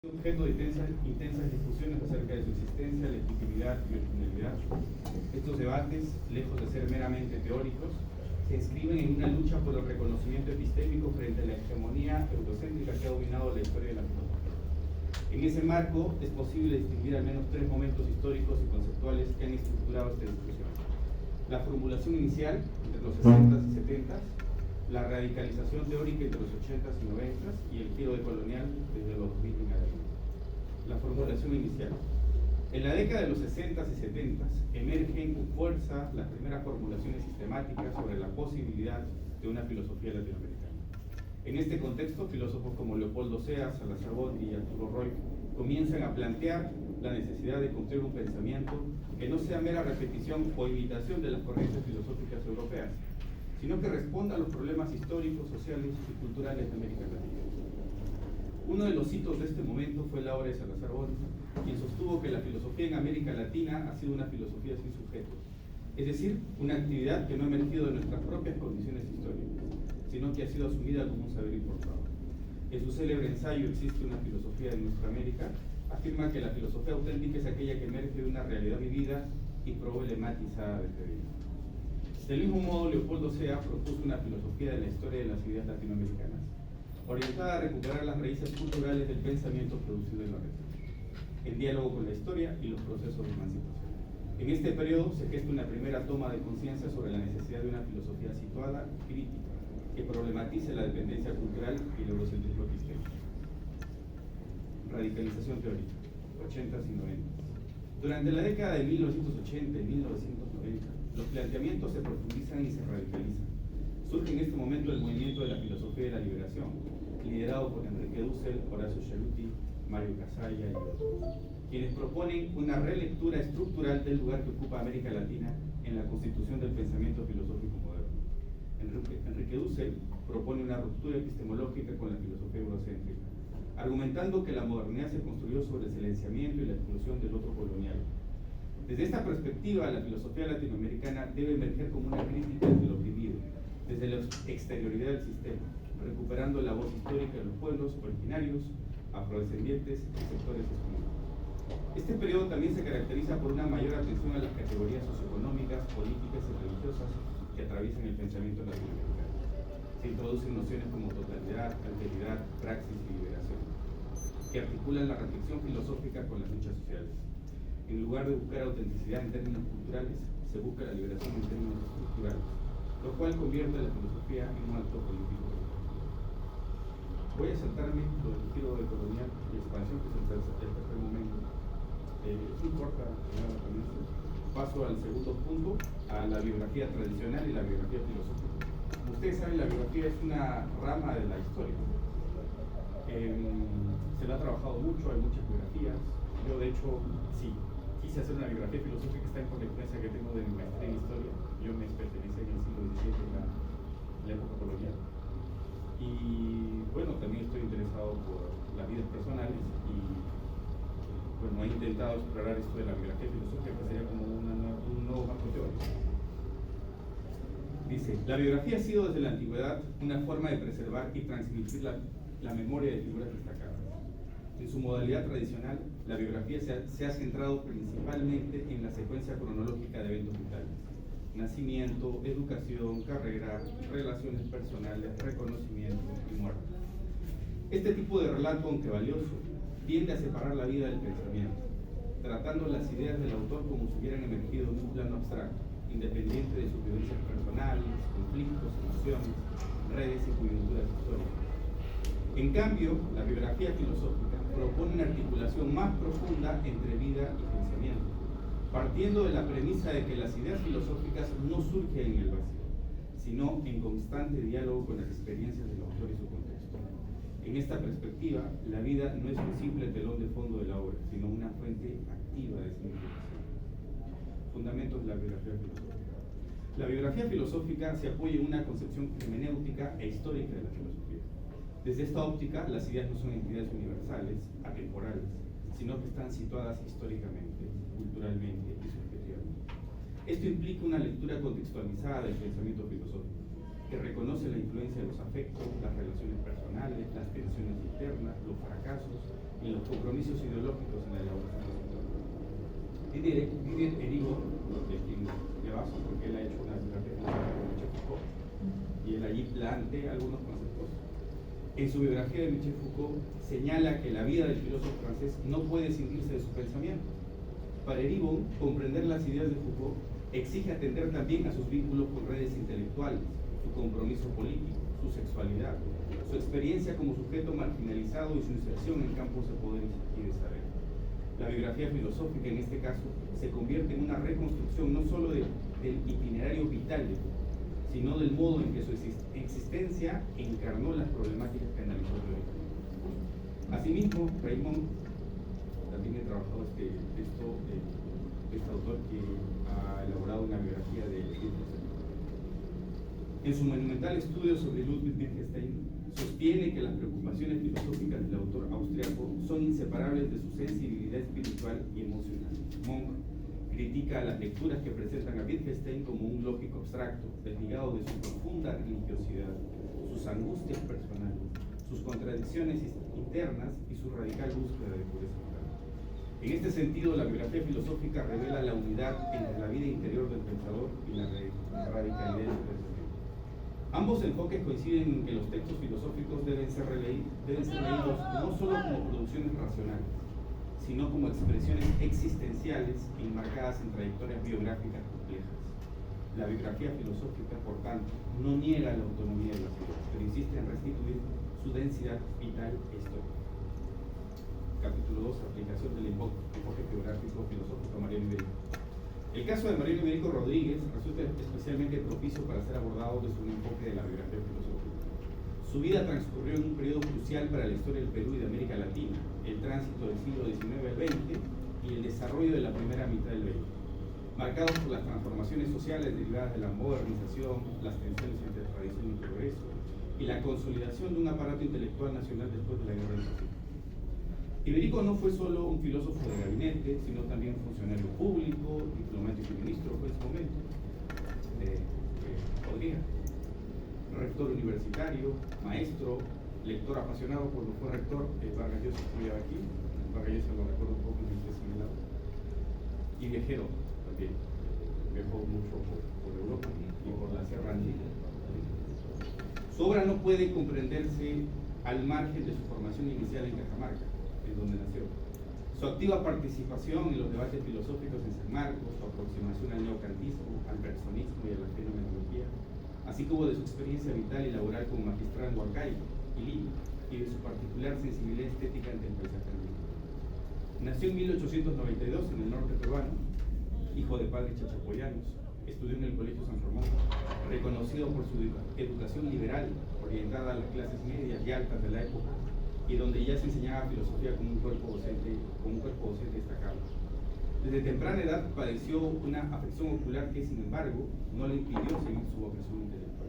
Objeto de intensas discusiones acerca de su existencia, legitimidad y originalidad. Estos debates, lejos de ser meramente teóricos, se inscriben en una lucha por el reconocimiento epistémico frente a la hegemonía eurocéntrica que ha dominado la historia de la filosofía. En ese marco, es posible distinguir al menos tres momentos históricos y conceptuales que han estructurado esta discusión. La formulación inicial, entre los 60s y 70s, la radicalización teórica entre los 80s y 90s y el giro decolonial desde los 2000 en adelante. La formulación inicial. En la década de los 60s y 70s emergen con fuerza las primeras formulaciones sistemáticas sobre la posibilidad de una filosofía latinoamericana. En este contexto, filósofos como Leopoldo Sea, Salazar Botti y Arturo Roy comienzan a plantear la necesidad de construir un pensamiento que no sea mera repetición o imitación de las corrientes filosóficas europeas, sino que responda a los problemas históricos, sociales y culturales de América Latina. Uno de los hitos de este momento fue la obra de Salazar Botti, quien sostuvo que la filosofía en América Latina ha sido una filosofía sin sujeto, es decir, una actividad que no ha emergido de nuestras propias condiciones históricas, sino que ha sido asumida como un saber importado. En su célebre ensayo Existe una filosofía de nuestra América, afirma que la filosofía auténtica es aquella que emerge de una realidad vivida y problematizada desde ella. Del mismo modo, Leopoldo Sea propuso una filosofía de la historia de las ideas latinoamericanas, orientada a recuperar las raíces culturales del pensamiento producido en la región, en diálogo con la historia y los procesos de emancipación. En este periodo se gesta una primera toma de conciencia sobre la necesidad de una filosofía situada y crítica, que problematice la dependencia cultural y el eurocentrismo epistémico. Radicalización teórica, 80s y 90s. Durante la década de 1980 y 1990, los planteamientos se profundizan y se radicalizan. Surge en este momento el movimiento de la filosofía de la liberación, liderado por Enrique Dussel, Horacio Ceruti, Mario Casalla y otros, quienes proponen una relectura estructural del lugar que ocupa América Latina en la constitución del pensamiento filosófico moderno. Enrique Dussel propone una ruptura epistemológica con la filosofía eurocéntrica, argumentando que la modernidad se construyó sobre el silenciamiento y la exclusión del otro colonial. Desde esta perspectiva, la filosofía latinoamericana debe emerger como una crítica del oprimido, desde la exterioridad del sistema, recuperando la voz histórica de los pueblos originarios, afrodescendientes y sectores excluidos. Este periodo también se caracteriza por una mayor atención a las categorías socioeconómicas, políticas y religiosas que atraviesan el pensamiento latinoamericano. Se introducen nociones como totalidad, alteridad, praxis y liberación, que articulan la reflexión filosófica con las luchas sociales. En lugar de buscar autenticidad en términos culturales, se busca la liberación en términos estructurales, lo cual convierte a la filosofía en un acto político. Voy a saltarme lo del giro decolonial y expansión, que es el tercer momento. Es muy corta la comienzo. Paso al segundo punto, a la biografía tradicional y la biografía filosófica. Como ustedes saben, la biografía es una rama de la historia. Se la ha trabajado mucho, hay muchas biografías. Yo, de hecho, sí, quise hacer una biografía filosófica, está por la influencia que tengo de mi maestría en historia. Yo me especialicé en el siglo XVII, en la época colonial. Y bueno, también estoy interesado por las vidas personales y bueno, he intentado explorar esto de la biografía filosófica, que sería como un nuevo marco teórico. Dice, la biografía ha sido desde la antigüedad una forma de preservar y transmitir la memoria de figuras destacadas. En su modalidad tradicional, la biografía se ha centrado principalmente en la secuencia cronológica de eventos vitales: nacimiento, educación, carrera, relaciones personales, reconocimiento y muerte. Este tipo de relato, aunque valioso, tiende a separar la vida del pensamiento, tratando las ideas del autor como si hubieran emergido en un plano abstracto, independiente de sus vivencias personales, conflictos, emociones, redes y coyunturas históricas. En cambio, la biografía filosófica propone una articulación más profunda entre vida y pensamiento, partiendo de la premisa de que las ideas filosóficas no surgen en el vacío, sino en constante diálogo con las experiencias del autor y su contexto. En esta perspectiva, la vida no es un simple telón de fondo de la obra, sino una fuente activa de significación. Fundamentos de la biografía filosófica. La biografía filosófica se apoya en una concepción hermenéutica e histórica de la filosofía. Desde esta óptica, las ideas no son entidades universales, atemporales, sino que están situadas históricamente, culturalmente y subjetivamente. Esto implica una lectura contextualizada del pensamiento filosófico, que reconoce la influencia de los afectos, las relaciones personales, las tensiones internas, los fracasos y los compromisos ideológicos en la elaboración de su entorno. Didier Eribon, de quien me baso porque él ha hecho una biografía de Michel Foucault y él allí plantea algunos conceptos. En su biografía de Michel Foucault señala que la vida del filósofo francés no puede escindirse de su pensamiento. Para Eribon, comprender las ideas de Foucault exige atender también a sus vínculos con redes intelectuales, su compromiso político, su sexualidad, su experiencia como sujeto marginalizado y su inserción en campos de poder y de saber. La biografía filosófica, en este caso, se convierte en una reconstrucción no solo del itinerario vital de Foucault, sino del modo en que su existencia encarnó las problemáticas que analizó teóricamente. Asimismo, Raymond también he trabajado este texto de este autor que ha elaborado una biografía de Wittgenstein. En su monumental estudio sobre Ludwig Wittgenstein, sostiene que las preocupaciones filosóficas del autor austriaco son inseparables de su sensibilidad espiritual y emocional. Monk critica las lecturas que presentan a Wittgenstein como un lógico abstracto, desligado de su profunda religiosidad, sus angustias personales, sus contradicciones internas y su radical búsqueda de pureza moral. En este sentido, la biografía filosófica revela la unidad entre la vida interior del pensador y la radicalidad de su pensamiento. Ambos enfoques coinciden en que los textos filosóficos deben ser leídos no solo como producciones racionales, sino como expresiones existenciales enmarcadas en trayectorias biográficas complejas. La biografía filosófica, por tanto, no niega la autonomía de las ideas, pero insiste en restituir su densidad vital e histórica. Capítulo 2. Aplicación del enfoque geográfico filosófico a Mariano Iberico. El caso de Mariano Iberico Rodríguez resulta especialmente propicio para ser abordado desde un enfoque de la biografía filosófica. Su vida transcurrió en un periodo crucial para la historia del Perú y de América Latina, el tránsito del siglo XIX al XX y el desarrollo de la primera mitad del XX, marcados por las transformaciones sociales derivadas de la modernización, las tensiones entre tradición y progreso, y la consolidación de un aparato intelectual nacional después de la Guerra del Pacífico. Iberico no fue solo un filósofo de gabinete, sino también funcionario público, diplomático y ministro, fue en su momento, rector universitario, maestro, lector apasionado cuando fue rector. Vargas Llosa estudiaba aquí, Vargas Llosa lo recuerdo un poco en el seminado, y viajero también, viajó mucho por Europa y por la Sierra Andina. Su obra no puede comprenderse al margen de su formación inicial en Cajamarca, en donde nació. Su activa participación en los debates filosóficos en San Marcos, su aproximación al neocantismo, al personismo y a la fenomenología, así como de su experiencia vital y laboral como magistral en Huancayo y Lima, y de su particular sensibilidad estética ante el paisaje andino. Nació en 1892 en el norte peruano, hijo de padres chachapoyanos. Estudió en el Colegio San Ramón, reconocido por su educación liberal, orientada a las clases medias y altas de la época, y donde ya se enseñaba filosofía como un cuerpo docente destacado. Desde temprana edad padeció una afección ocular que, sin embargo, no le impidió seguir su vocación intelectual.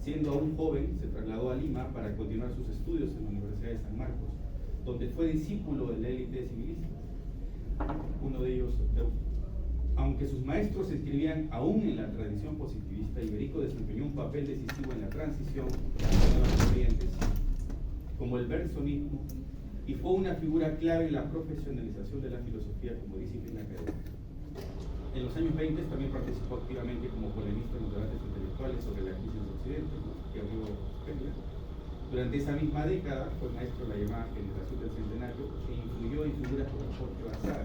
Siendo aún joven, se trasladó a Lima para continuar sus estudios en la Universidad de San Marcos, donde fue discípulo de la élite de civilistas. Uno de ellos, aunque sus maestros se inscribían aún en la tradición positivista, Iberico desempeñó un papel decisivo en la transición de las nuevas corrientes, como el bergsonismo, y fue una figura clave en la profesionalización de la filosofía como disciplina académica. En los años 20 también participó activamente como polemista en los debates intelectuales sobre la crisis de Occidente, que abrió Peglia. Durante esa misma década fue maestro de la llamada generación del centenario e influyó en figuras como Jorge Basada.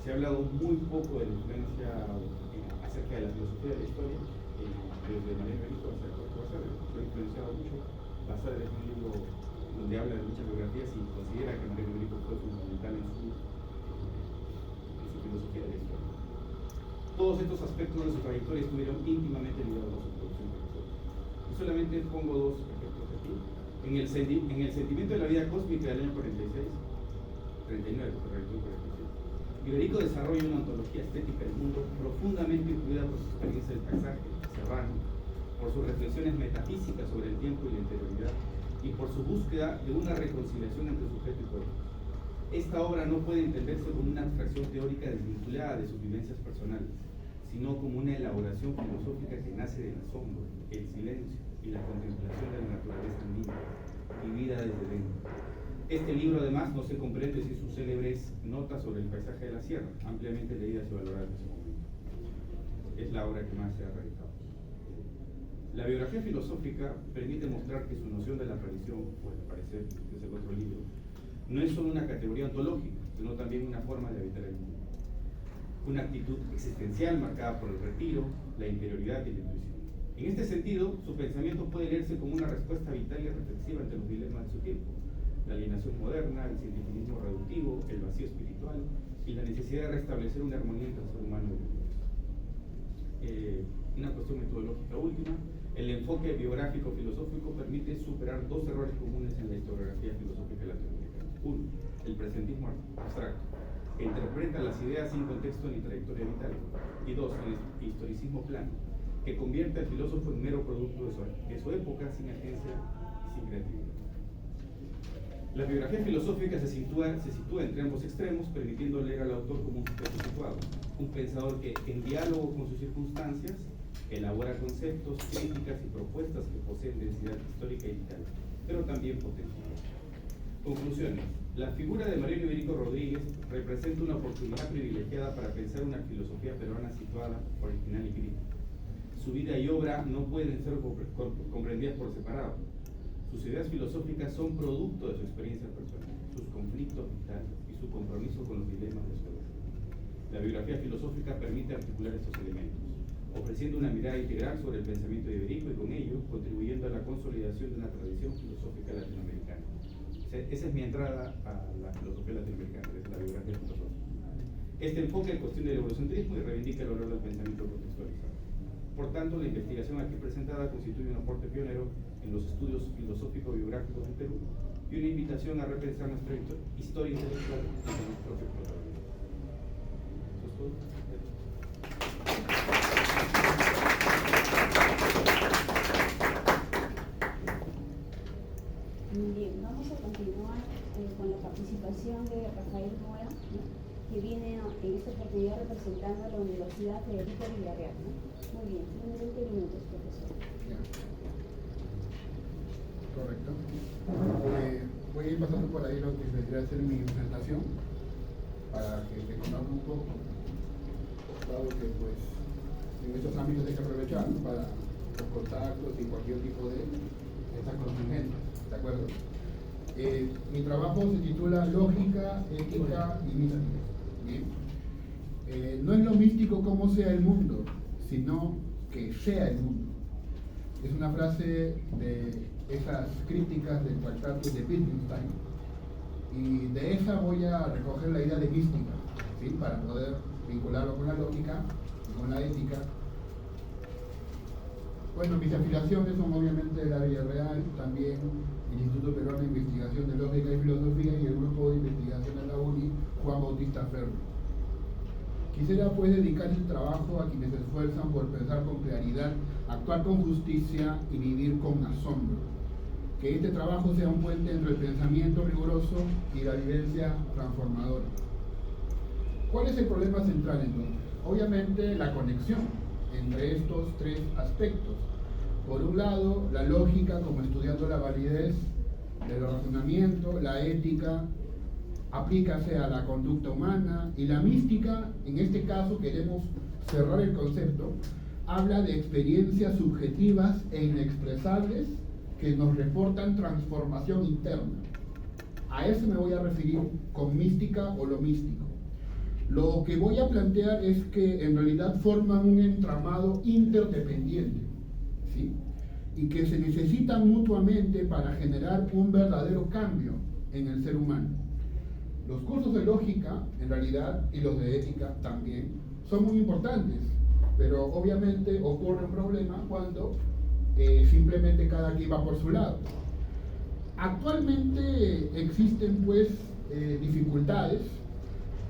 Se ha hablado muy poco de la influencia acerca de la filosofía de la historia, desde Mariano Iberico hasta Jorge Basada. Lo ha influenciado mucho. Basada es un libro donde habla de muchas biografías y considera que Mariano Iberico fue fundamental en su filosofía de la historia. Todos estos aspectos de su trayectoria estuvieron íntimamente ligados a su producción filosófica. Y solamente pongo dos ejemplos aquí. En el sentimiento de la vida cósmica del año 39, Iberico desarrolla una ontología estética del mundo profundamente influida por su experiencia del paisaje serrano, por sus reflexiones metafísicas sobre el tiempo y la interioridad, y por su búsqueda de una reconciliación entre sujeto y cuerpo. Esta obra no puede entenderse como una abstracción teórica desvinculada de sus vivencias personales, sino como una elaboración filosófica que nace del asombro, el silencio y la contemplación de la naturaleza andina, vivida desde dentro. Este libro además no se comprende sin sus célebres notas sobre el paisaje de la sierra, ampliamente leídas y valoradas en ese momento. Es la obra que más se ha realizado. La biografía filosófica permite mostrar que su noción de la tradición, pues al parecer, que es el otro libro, no es solo una categoría ontológica, sino también una forma de habitar el mundo. Una actitud existencial marcada por el retiro, la interioridad y la intuición. En este sentido, su pensamiento puede leerse como una respuesta vital y reflexiva ante los dilemas de su tiempo: la alienación moderna, el cientificismo reductivo, el vacío espiritual y la necesidad de restablecer una armonía entre el ser humano y el universo. Una cuestión metodológica última: el enfoque biográfico-filosófico permite superar dos errores comunes en la historiografía filosófica latinoamericana. Uno, el presentismo abstracto, que interpreta las ideas sin contexto ni trayectoria vital. Y dos, el historicismo plano, que convierte al filósofo en mero producto de su época, sin agencia y sin creatividad. La biografía filosófica se sitúa entre ambos extremos, permitiendo leer al autor como un sujeto situado, un pensador que, en diálogo con sus circunstancias, elabora conceptos, críticas y propuestas que poseen densidad histórica y vital, pero también potencial. Conclusiones. La figura de Mariano Iberico Rodríguez representa una oportunidad privilegiada para pensar una filosofía peruana situada, original y crítica. Su vida y obra no pueden ser comprendidas por separado. Sus ideas filosóficas son producto de su experiencia personal, sus conflictos vitales y su compromiso con los dilemas de su edad. La biografía filosófica permite articular estos elementos, ofreciendo una mirada integral sobre el pensamiento de Iberico y con ello contribuyendo a la consolidación de una tradición filosófica latinoamericana. Esa es mi entrada a la filosofía latinoamericana, desde la biografía filosófica. Este enfoque cuestiona el eurocentrismo y reivindica el valor del pensamiento contextualizado. Por tanto, la investigación aquí presentada constituye un aporte pionero en los estudios filosófico-biográficos en Perú y una invitación a repensar nuestra historia intelectual desde nuestro propio protagonismo. ¿Eso es todo? Bien, vamos a continuar con la participación de Rafael Mora, ¿no?, que viene en esta oportunidad representando a la Universidad Federico Villarreal, ¿no? Muy bien, tiene 20 minutos, profesor. Ya. Correcto. Voy a ir pasando por ahí lo que vendría a ser mi presentación para que se conozca un poco, dado que pues en estos ámbitos hay que aprovechar, ¿no?, para los contactos y cualquier tipo de estas contingentes, ¿de acuerdo? Mi trabajo se titula Lógica, Ética y Mística. ¿Bien? No es lo místico como sea el mundo, sino que sea el mundo. Es una frase de esas críticas del Tractatus de Wittgenstein, y de esa voy a recoger la idea de mística, ¿sí?, para poder vincularlo con la lógica y con la ética. Bueno, mis afiliaciones son obviamente la Villarreal, también el Instituto Peruano de Investigación de Lógica y Filosofía y el Grupo de Investigación de la UNI Juan Bautista Ferro. Quisiera pues dedicar este trabajo a quienes se esfuerzan por pensar con claridad, actuar con justicia y vivir con asombro. Que este trabajo sea un puente entre el pensamiento riguroso y la vivencia transformadora. ¿Cuál es el problema central entonces? Obviamente la conexión entre estos tres aspectos. Por un lado, la lógica como estudiando la validez del razonamiento, la ética aplícase a la conducta humana, y la mística, en este caso queremos cerrar el concepto, habla de experiencias subjetivas e inexpresables que nos reportan transformación interna. A eso me voy a referir con mística o lo místico. Lo que voy a plantear es que en realidad forman un entramado interdependiente, ¿sí?, y que se necesitan mutuamente para generar un verdadero cambio en el ser humano. Los cursos de lógica, en realidad, y los de ética también, son muy importantes, pero obviamente ocurre un problema cuando simplemente cada quien va por su lado. Actualmente existen pues dificultades.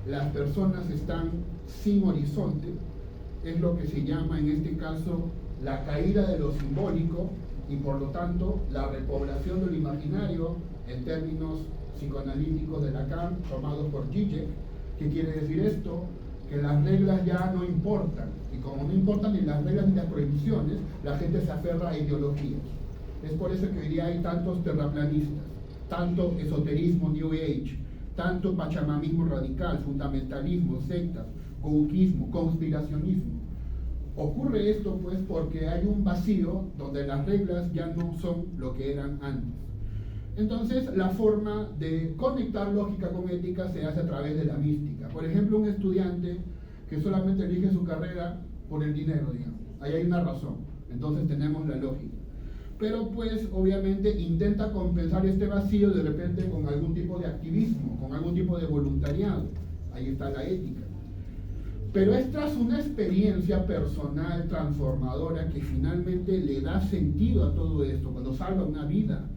Las personas están sin horizonte, es lo que se llama en este caso la caída de lo simbólico y por lo tanto la repoblación de lo imaginario en términos psicoanalíticos de Lacan tomados por Zizek. ¿Qué quiere decir esto? Que que las reglas ya no importan. Y como no importan ni las reglas ni las prohibiciones, la gente se aferra a ideologías. Es por eso que hoy día hay tantos terraplanistas, tanto esoterismo New Age, tanto pachamamismo radical, fundamentalismo, sectas, gouquismo, conspiracionismo. Ocurre esto pues porque hay un vacío donde las reglas ya no son lo que eran antes. Entonces la forma de conectar lógica con ética se hace a través de la mística. Por ejemplo, un estudiante que solamente elige su carrera por el dinero, digamos. Ahí hay una razón. Entonces tenemos la lógica. Pero pues obviamente intenta compensar este vacío de repente con algún tipo de activismo, con algún tipo de voluntariado. Ahí está la ética. Pero es tras una experiencia personal transformadora que finalmente le da sentido a todo esto, cuando salva una vida,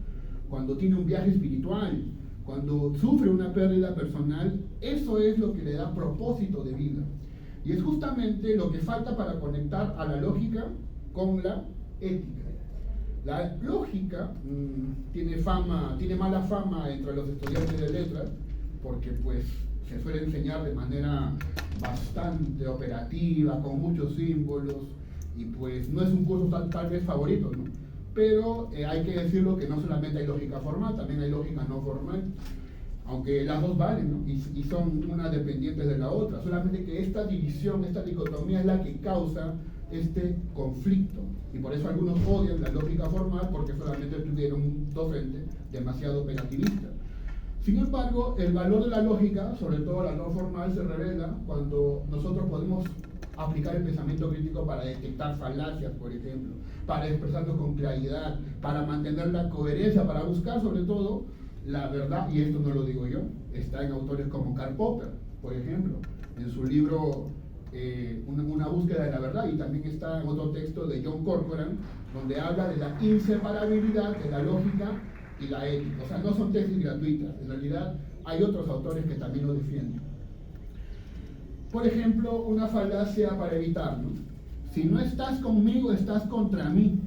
cuando tiene un viaje espiritual, cuando sufre una pérdida personal, eso es lo que le da propósito de vida. Y es justamente lo que falta para conectar a la lógica con la ética. La lógica tiene mala fama entre los estudiantes de letras, porque pues se suele enseñar de manera bastante operativa, con muchos símbolos, y pues no es un curso tal vez favorito, ¿no? Pero hay que decirlo que no solamente hay lógica formal, también hay lógica no formal, aunque las dos valen, ¿no? y son unas dependientes de la otra, solamente que esta división, esta dicotomía es la que causa este conflicto, y por eso algunos odian la lógica formal porque solamente tuvieron un docente demasiado operativista. Sin embargo, el valor de la lógica, sobre todo la no formal, se revela cuando nosotros podemos aplicar el pensamiento crítico para detectar falacias, por ejemplo, para expresarnos con claridad, para mantener la coherencia, para buscar sobre todo la verdad, y esto no lo digo yo, está en autores como Karl Popper, por ejemplo, en su libro una búsqueda de la verdad, y también está en otro texto de John Corcoran, donde habla de la inseparabilidad de la lógica y la ética. O sea, no son tesis gratuitas, en realidad hay otros autores que también lo defienden. Por ejemplo, una falacia para evitar, ¿no? Si no estás conmigo, estás contra mí.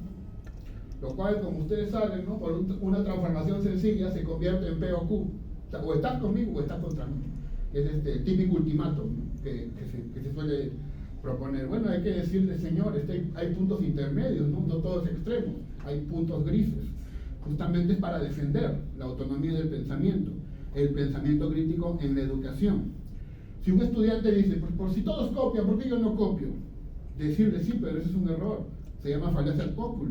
Lo cual, como ustedes saben, ¿no? Por una transformación sencilla se convierte en P o Q. O estás conmigo o estás contra mí. Es el típico ultimátum, ¿no? que se suele proponer. Bueno, hay que decirle, señor, hay puntos intermedios, ¿no? No todos extremos, hay puntos grises. Justamente es para defender la autonomía del pensamiento, el pensamiento crítico en la educación. Si un estudiante dice, pues por si todos copian, ¿por qué yo no copio? Decirle, sí, pero ese es un error, se llama falacia al populo.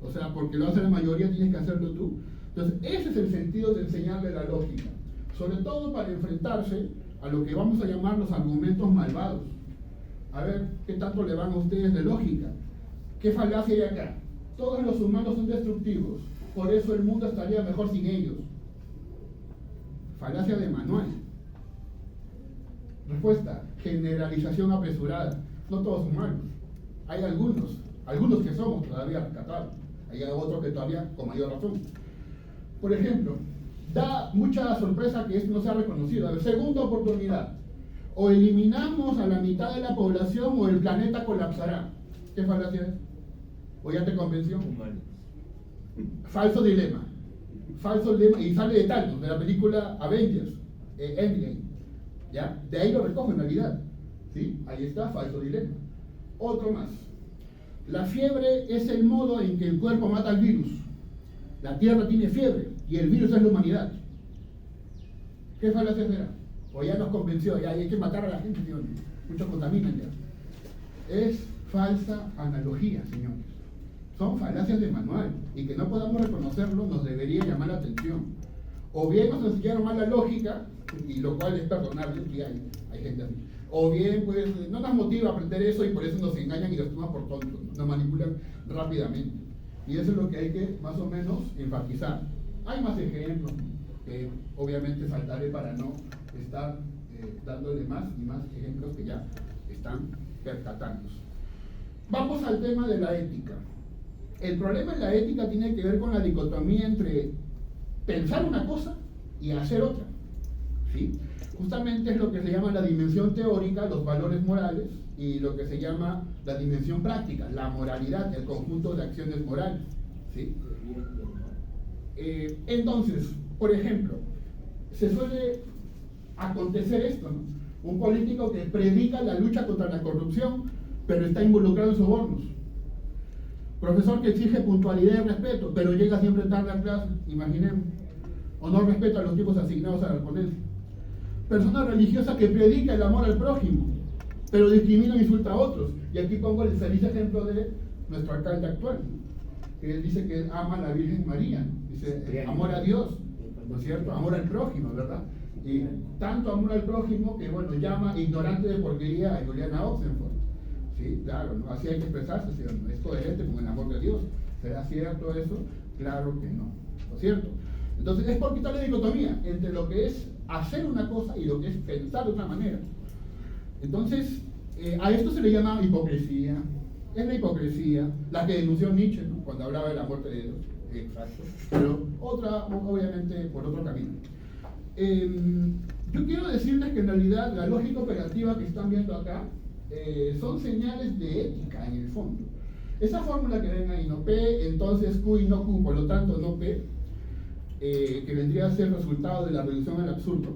O sea, porque lo hace la mayoría, tienes que hacerlo tú. Entonces, ese es el sentido de enseñarle la lógica, sobre todo para enfrentarse a lo que vamos a llamar los argumentos malvados. A ver, ¿qué tanto le van a ustedes de lógica? ¿Qué falacia hay acá? Todos los humanos son destructivos, por eso el mundo estaría mejor sin ellos. Falacia de manual. Respuesta, generalización apresurada. No todos son malos. Hay algunos que somos todavía rescatados. Hay otros que todavía con mayor razón. Por ejemplo, da mucha sorpresa que esto no sea reconocido. A ver, segunda oportunidad. O eliminamos a la mitad de la población o el planeta colapsará. ¿Qué falacia es? ¿O ya te convenció? Falso dilema. Falso dilema. Y sale de Thanos, de la película Avengers, Endgame. ¿Ya? De ahí lo recojo en realidad. ¿Sí? Ahí está, falso dilema. Otro más. La fiebre es el modo en que el cuerpo mata al virus. La Tierra tiene fiebre y el virus es la humanidad. ¿Qué falacia será? O ya nos convenció, ya hay que matar a la gente, señores. Muchos contaminan ya. Es falsa analogía, señores. Son falacias de manual, y que no podamos reconocerlo nos debería llamar la atención. O bien nos enseñaron mal la lógica, y lo cual es perdonable, y hay gente así. O bien, pues, no nos motiva a aprender eso y por eso nos engañan y nos toman por tontos, nos manipulan rápidamente. Y eso es lo que hay que, más o menos, enfatizar. Hay más ejemplos que obviamente saltaré para no estar dándole más y más ejemplos que ya están percatándose. Vamos al tema de la ética. El problema en la ética tiene que ver con la dicotomía entre pensar una cosa y hacer otra. ¿Sí? Justamente es lo que se llama la dimensión teórica, los valores morales, y lo que se llama la dimensión práctica, la moralidad, el conjunto de acciones morales. ¿Sí? Entonces, por ejemplo, se suele acontecer esto, ¿no? Un político que predica la lucha contra la corrupción, pero está involucrado en sobornos. Profesor que exige puntualidad y respeto, pero llega siempre tarde a clase, imaginemos. O no respeta a los tipos asignados a la ponencia. Persona religiosa que predica el amor al prójimo, pero discrimina e insulta a otros. Y aquí pongo el feliz ejemplo de nuestro alcalde actual, que él dice que él ama a la Virgen María, dice amor a Dios, ¿no es cierto? Amor al prójimo, ¿verdad? Y tanto amor al prójimo que, bueno, llama ignorante de porquería a Juliana Oxenford. Sí, claro, ¿no? Así hay que expresarse, ¿sí? Es coherente con el amor de Dios. ¿Será cierto eso? Claro que no, ¿no es cierto? Entonces es por quitar la dicotomía entre lo que es hacer una cosa y lo que es pensar de otra manera. Entonces, a esto se le llama hipocresía. Es la hipocresía, la que denunció Nietzsche, ¿no? Cuando hablaba de la muerte de Dios. Exacto. Pero otra, obviamente, por otro camino. Yo quiero decirles que en realidad la lógica operativa que están viendo acá son señales de ética en el fondo. Esa fórmula que ven ahí, no P, entonces Q y no Q, por lo tanto no P, que vendría a ser el resultado de la reducción al absurdo,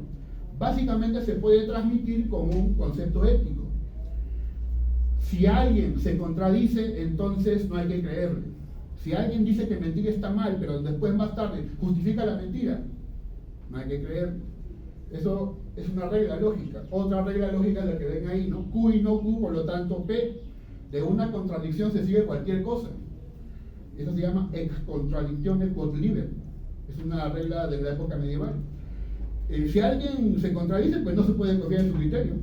básicamente se puede transmitir como un concepto ético. Si alguien se contradice, entonces no hay que creerle. Si alguien dice que mentir está mal, pero después más tarde justifica la mentira, no hay que creerle. Eso es una regla lógica. Otra regla lógica es la que ven ahí, ¿no? Q y no Q, por lo tanto P. De una contradicción se sigue cualquier cosa. Eso se llama ex contradictiones quod liber. Es una regla de la época medieval. Si alguien se contradice, pues no se puede confiar en su criterio.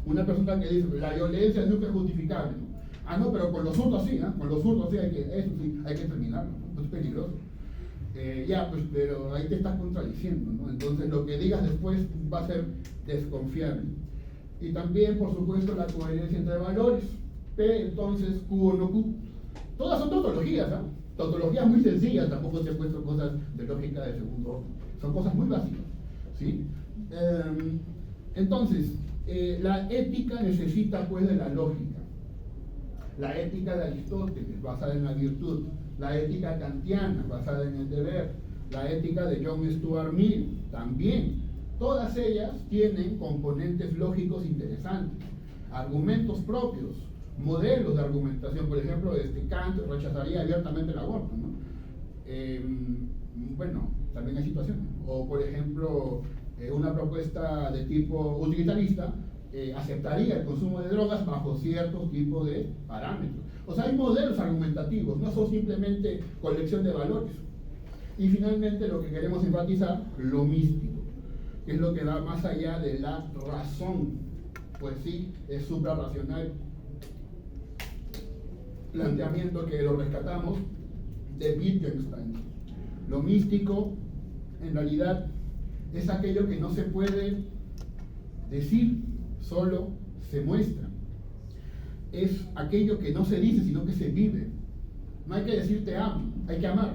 Una persona que dice la violencia nunca es justificable, ¿no? Ah, no, pero con los hurtos sí, ¿no? Con los hurtos sí hay que terminarlo, ¿no? Es peligroso. Ya, pues, pero ahí te estás contradiciendo, ¿no? Entonces lo que digas después va a ser desconfiable. Y también, por supuesto, la coherencia entre valores. P, entonces, Q o no Q. Todas son tautologías, ¿ah? Tautologías muy sencillas, tampoco te he puesto cosas de lógica de segundo orden. Son cosas muy básicas, ¿sí? Entonces, la ética necesita, pues, de la lógica. La ética de Aristóteles, basada en la virtud. La ética kantiana, basada en el deber. La ética de John Stuart Mill, también. Todas ellas tienen componentes lógicos interesantes, argumentos propios, modelos de argumentación. Por ejemplo, Kant rechazaría abiertamente el aborto, ¿no? Bueno, también hay situaciones. O, por ejemplo, una propuesta de tipo utilitarista aceptaría el consumo de drogas bajo cierto tipo de parámetros. O sea, hay modelos argumentativos, no son simplemente colección de valores. Y finalmente lo que queremos enfatizar, lo místico, que es lo que va más allá de la razón, pues sí, es suprarracional. Planteamiento que lo rescatamos de Wittgenstein. Lo místico, en realidad, es aquello que no se puede decir, solo se muestra. Es aquello que no se dice, sino que se vive. No hay que decir te amo, hay que amar.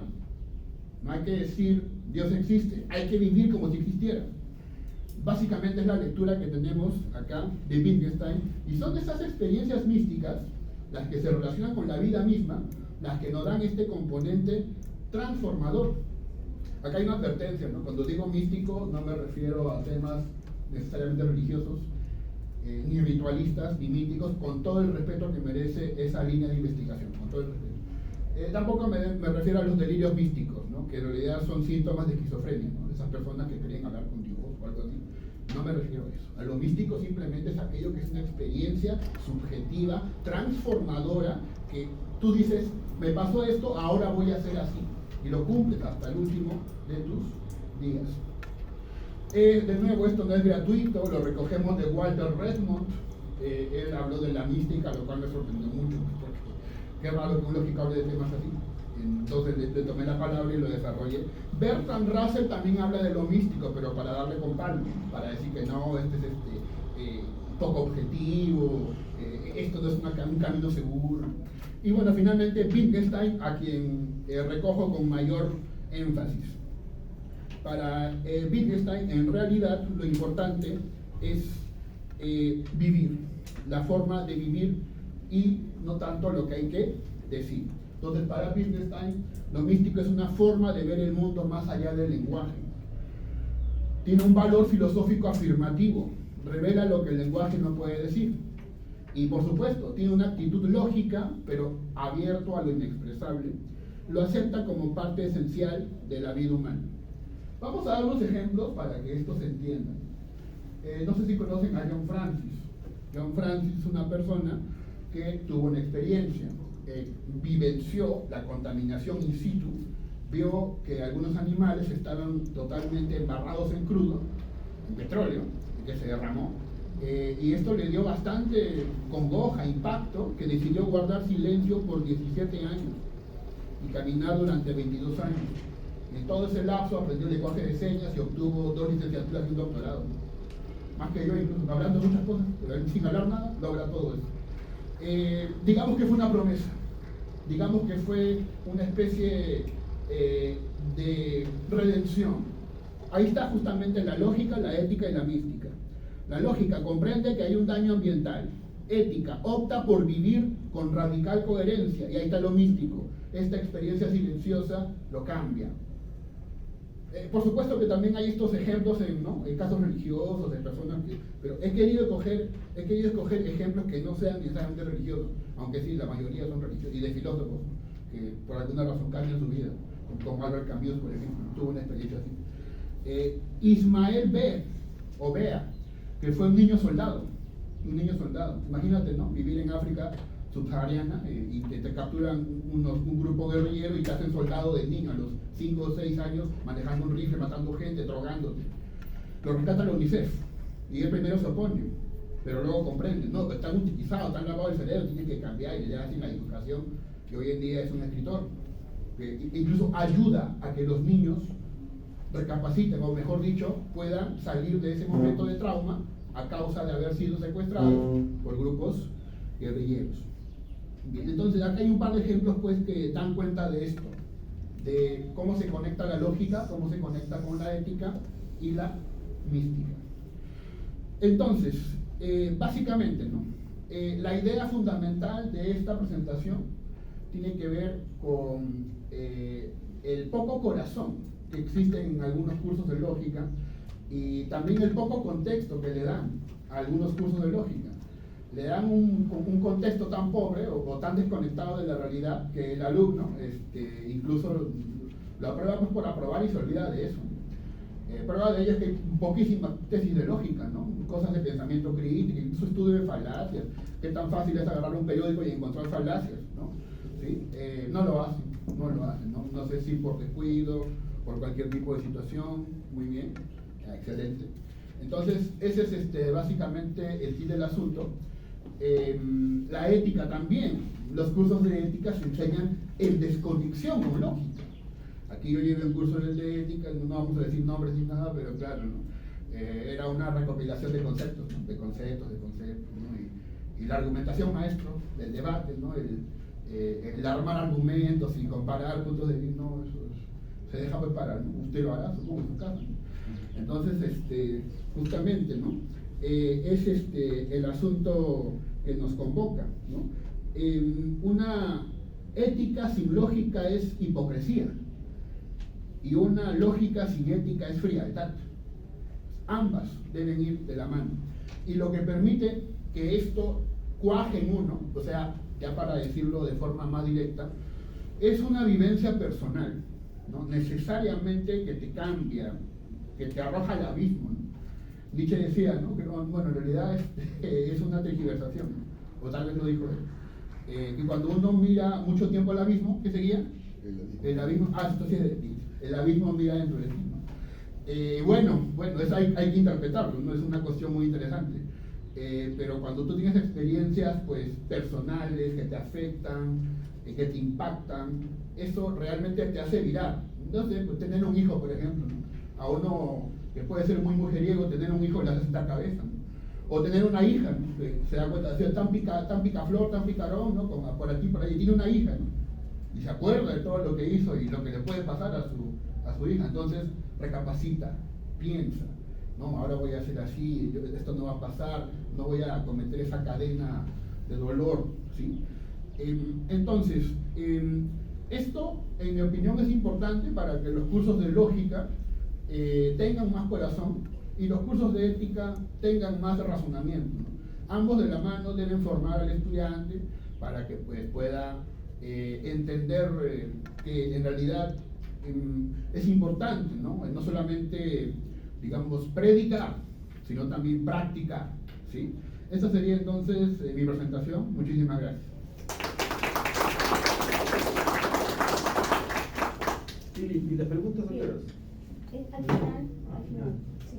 No hay que decir Dios existe, hay que vivir como si existiera. Básicamente es la lectura que tenemos acá de Wittgenstein, y son esas experiencias místicas las que se relacionan con la vida misma, las que nos dan este componente transformador. Acá hay una advertencia, ¿no? Cuando digo místico no me refiero a temas necesariamente religiosos, ni ritualistas, ni míticos, con todo el respeto que merece esa línea de investigación, con todo el respeto. Tampoco me refiero a los delirios místicos, ¿no? Que en realidad son síntomas de esquizofrenia, ¿no? Esas personas que creen hablar con Dios o algo así. No me refiero a eso. A lo místico simplemente es aquello que es una experiencia subjetiva, transformadora, que tú dices, me pasó esto, ahora voy a hacer así. Y lo cumples hasta el último de tus días. De nuevo, esto no es gratuito, lo recogemos de Walter Redmond. Él habló de la mística, lo cual me sorprendió mucho, porque qué raro que un lógico hable de temas así. Entonces le tomé la palabra y lo desarrollé. Bertrand Russell también habla de lo místico, pero para darle con palma, para decir que no, este es poco objetivo, esto no es un camino seguro. Y bueno, finalmente Wittgenstein, a quien recojo con mayor énfasis. Para Wittgenstein, en realidad, lo importante es vivir, la forma de vivir y no tanto lo que hay que decir. Entonces, para Wittgenstein, lo místico es una forma de ver el mundo más allá del lenguaje. Tiene un valor filosófico afirmativo, revela lo que el lenguaje no puede decir. Y por supuesto, tiene una actitud lógica, pero abierto a lo inexpresable. Lo acepta como parte esencial de la vida humana. Vamos a dar unos ejemplos para que esto se entienda. No sé si conocen a John Francis. John Francis es una persona que tuvo una experiencia, vivenció la contaminación in situ, vio que algunos animales estaban totalmente embarrados en crudo, en petróleo, que se derramó, y esto le dio bastante congoja, impacto, que decidió guardar silencio por 17 años y caminar durante 22 años. En todo ese lapso aprendió lenguaje de señas y obtuvo 2 licenciaturas y un doctorado. Más que yo, incluso hablando muchas cosas, pero él sin hablar nada, logra todo eso. Digamos que fue una promesa, digamos que fue una especie de redención. Ahí está justamente la lógica, la ética y la mística. La lógica comprende que hay un daño ambiental. Ética opta por vivir con radical coherencia, y ahí está lo místico. Esta experiencia silenciosa lo cambia. Por supuesto que también hay estos ejemplos en casos religiosos, de personas que... Pero he querido escoger ejemplos que no sean necesariamente religiosos, aunque sí, la mayoría son religiosos, y de filósofos, que por alguna razón cambian su vida, como Albert Camus, por ejemplo, tuvo una experiencia así. Ismael Bea, que fue un niño soldado. Imagínate, ¿no? Vivir en África subsahariana y te capturan un grupo guerrillero y te hacen soldado de niño a los 5 o 6 años, manejando un rifle, matando gente, drogándote. Lo rescata la UNICEF y él primero se opone, pero luego comprende, no, están utilizados, están lavados el cerebro, tienen que cambiar, y le hacen la educación, que hoy en día es un escritor, que incluso ayuda a que los niños recapaciten, o mejor dicho, puedan salir de ese momento de trauma a causa de haber sido secuestrados por grupos guerrilleros. Bien, entonces acá hay un par de ejemplos pues que dan cuenta de esto, de cómo se conecta la lógica, cómo se conecta con la ética y la mística. Entonces, básicamente, ¿no? La idea fundamental de esta presentación tiene que ver con el poco corazón que existe en algunos cursos de lógica y también el poco contexto que le dan a algunos cursos de lógica. Le dan un contexto tan pobre o tan desconectado de la realidad que el alumno incluso lo aprueba pues por aprobar y se olvida de eso. Prueba de ello es que hay poquísimas tesis de lógica, ¿no? Cosas de pensamiento crítico, incluso estudio de falacias. Qué tan fácil es agarrar un periódico y encontrar falacias, ¿no? ¿Sí? No lo hacen. No sé si por descuido, por cualquier tipo de situación. Muy bien, excelente. Entonces, ese es básicamente el fin del asunto. La ética también. Los cursos de ética se enseñan en desconexión con lógica. Aquí yo llevé un curso de ética, no vamos a decir nombres ni nada, pero claro, ¿no? Era una recopilación de conceptos, ¿no? de conceptos, ¿no? y la argumentación, maestro, del debate, ¿no? El armar argumentos y comparar puntos de vista, no, eso se deja preparar, ¿no? Usted lo hará, supongo, en su casa, ¿no? Entonces, justamente, ¿no? Es el asunto que nos convoca, ¿no? Una ética sin lógica es hipocresía. Y una lógica sin ética es frialdad. Ambas deben ir de la mano. Y lo que permite que esto cuaje en uno, o sea, ya para decirlo de forma más directa, es una vivencia personal, ¿no? Necesariamente que te cambia, que te arroja al abismo, ¿no? Nietzsche decía, ¿no? Que bueno, en realidad es una tergiversación, ¿no? O tal vez lo dijo él, que cuando uno mira mucho tiempo al abismo, ¿qué seguía? El abismo, entonces el abismo mira dentro de ti, ¿no? Bueno, eso hay que interpretarlo, no es una cuestión muy interesante, pero cuando tú tienes experiencias pues personales que te afectan, que te impactan, eso realmente te hace virar. Entonces, pues, tener un hijo, por ejemplo, ¿no? A uno que puede ser muy mujeriego, tener un hijo le hace sentar cabeza, ¿no? O tener una hija, ¿no? Que se da cuenta de ser tan picaflor, tan picarón, ¿no? Como por aquí, por ahí, tiene una hija, ¿no? Y se acuerda de todo lo que hizo y lo que le puede pasar a su hija. Entonces recapacita, piensa, no, ahora voy a hacer así, esto no va a pasar, no voy a cometer esa cadena de dolor, ¿sí? Entonces, esto, en mi opinión, es importante para que los cursos de lógica tengan más corazón y los cursos de ética tengan más razonamiento, ¿no? Ambos de la mano deben formar al estudiante para que pues, pueda entender que en realidad es importante, ¿no? No solamente, digamos, predicar, sino también practicar, ¿sí? Esa sería entonces mi presentación. Muchísimas gracias. ¿Y las preguntas anteriores? Al final, sí.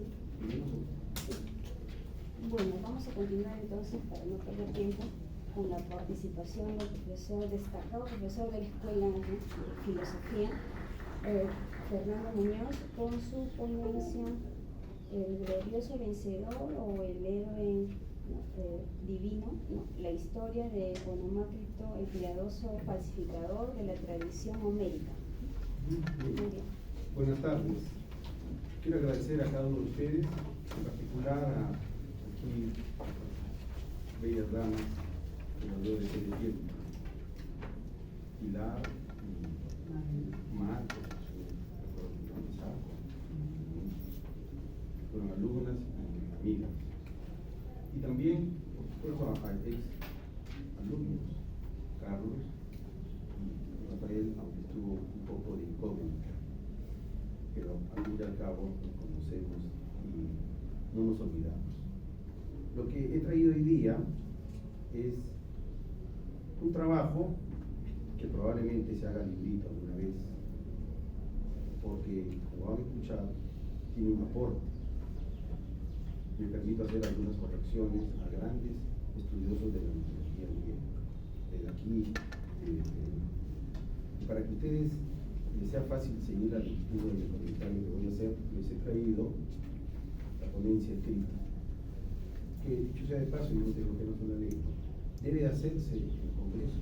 Bueno, vamos a continuar entonces, para no perder tiempo, con la participación del profesor, destacado profesor de la Escuela de Filosofía, Fernando Muñoz, con su ponencia El glorioso vencedor o el héroe divino, ¿no? La historia de Onomácrito, el piadoso falsificador de la tradición homérica. Muy bien. Buenas tardes. Quiero agradecer a cada uno de ustedes, en particular a aquí bellas damas que nos dio de tiempo. Pilar, Marcos, fueron alumnas y amigas. Y también, por supuesto, a ex alumnos, Carlos y Rafael, aunque estuvo un poco de incógnita, pero al fin y al cabo nos conocemos y no nos olvidamos. Lo que he traído hoy día es un trabajo que probablemente se haga librito alguna vez, porque, como han escuchado, tiene un aporte. Me permito hacer algunas correcciones a grandes estudiosos de la mitología griega. Desde aquí, y para que ustedes les sea fácil seguir la lectura del comentario que voy a hacer, les he traído la ponencia escrita, que dicho sea de paso, y no tengo que no se la ley, debe de hacerse en el Congreso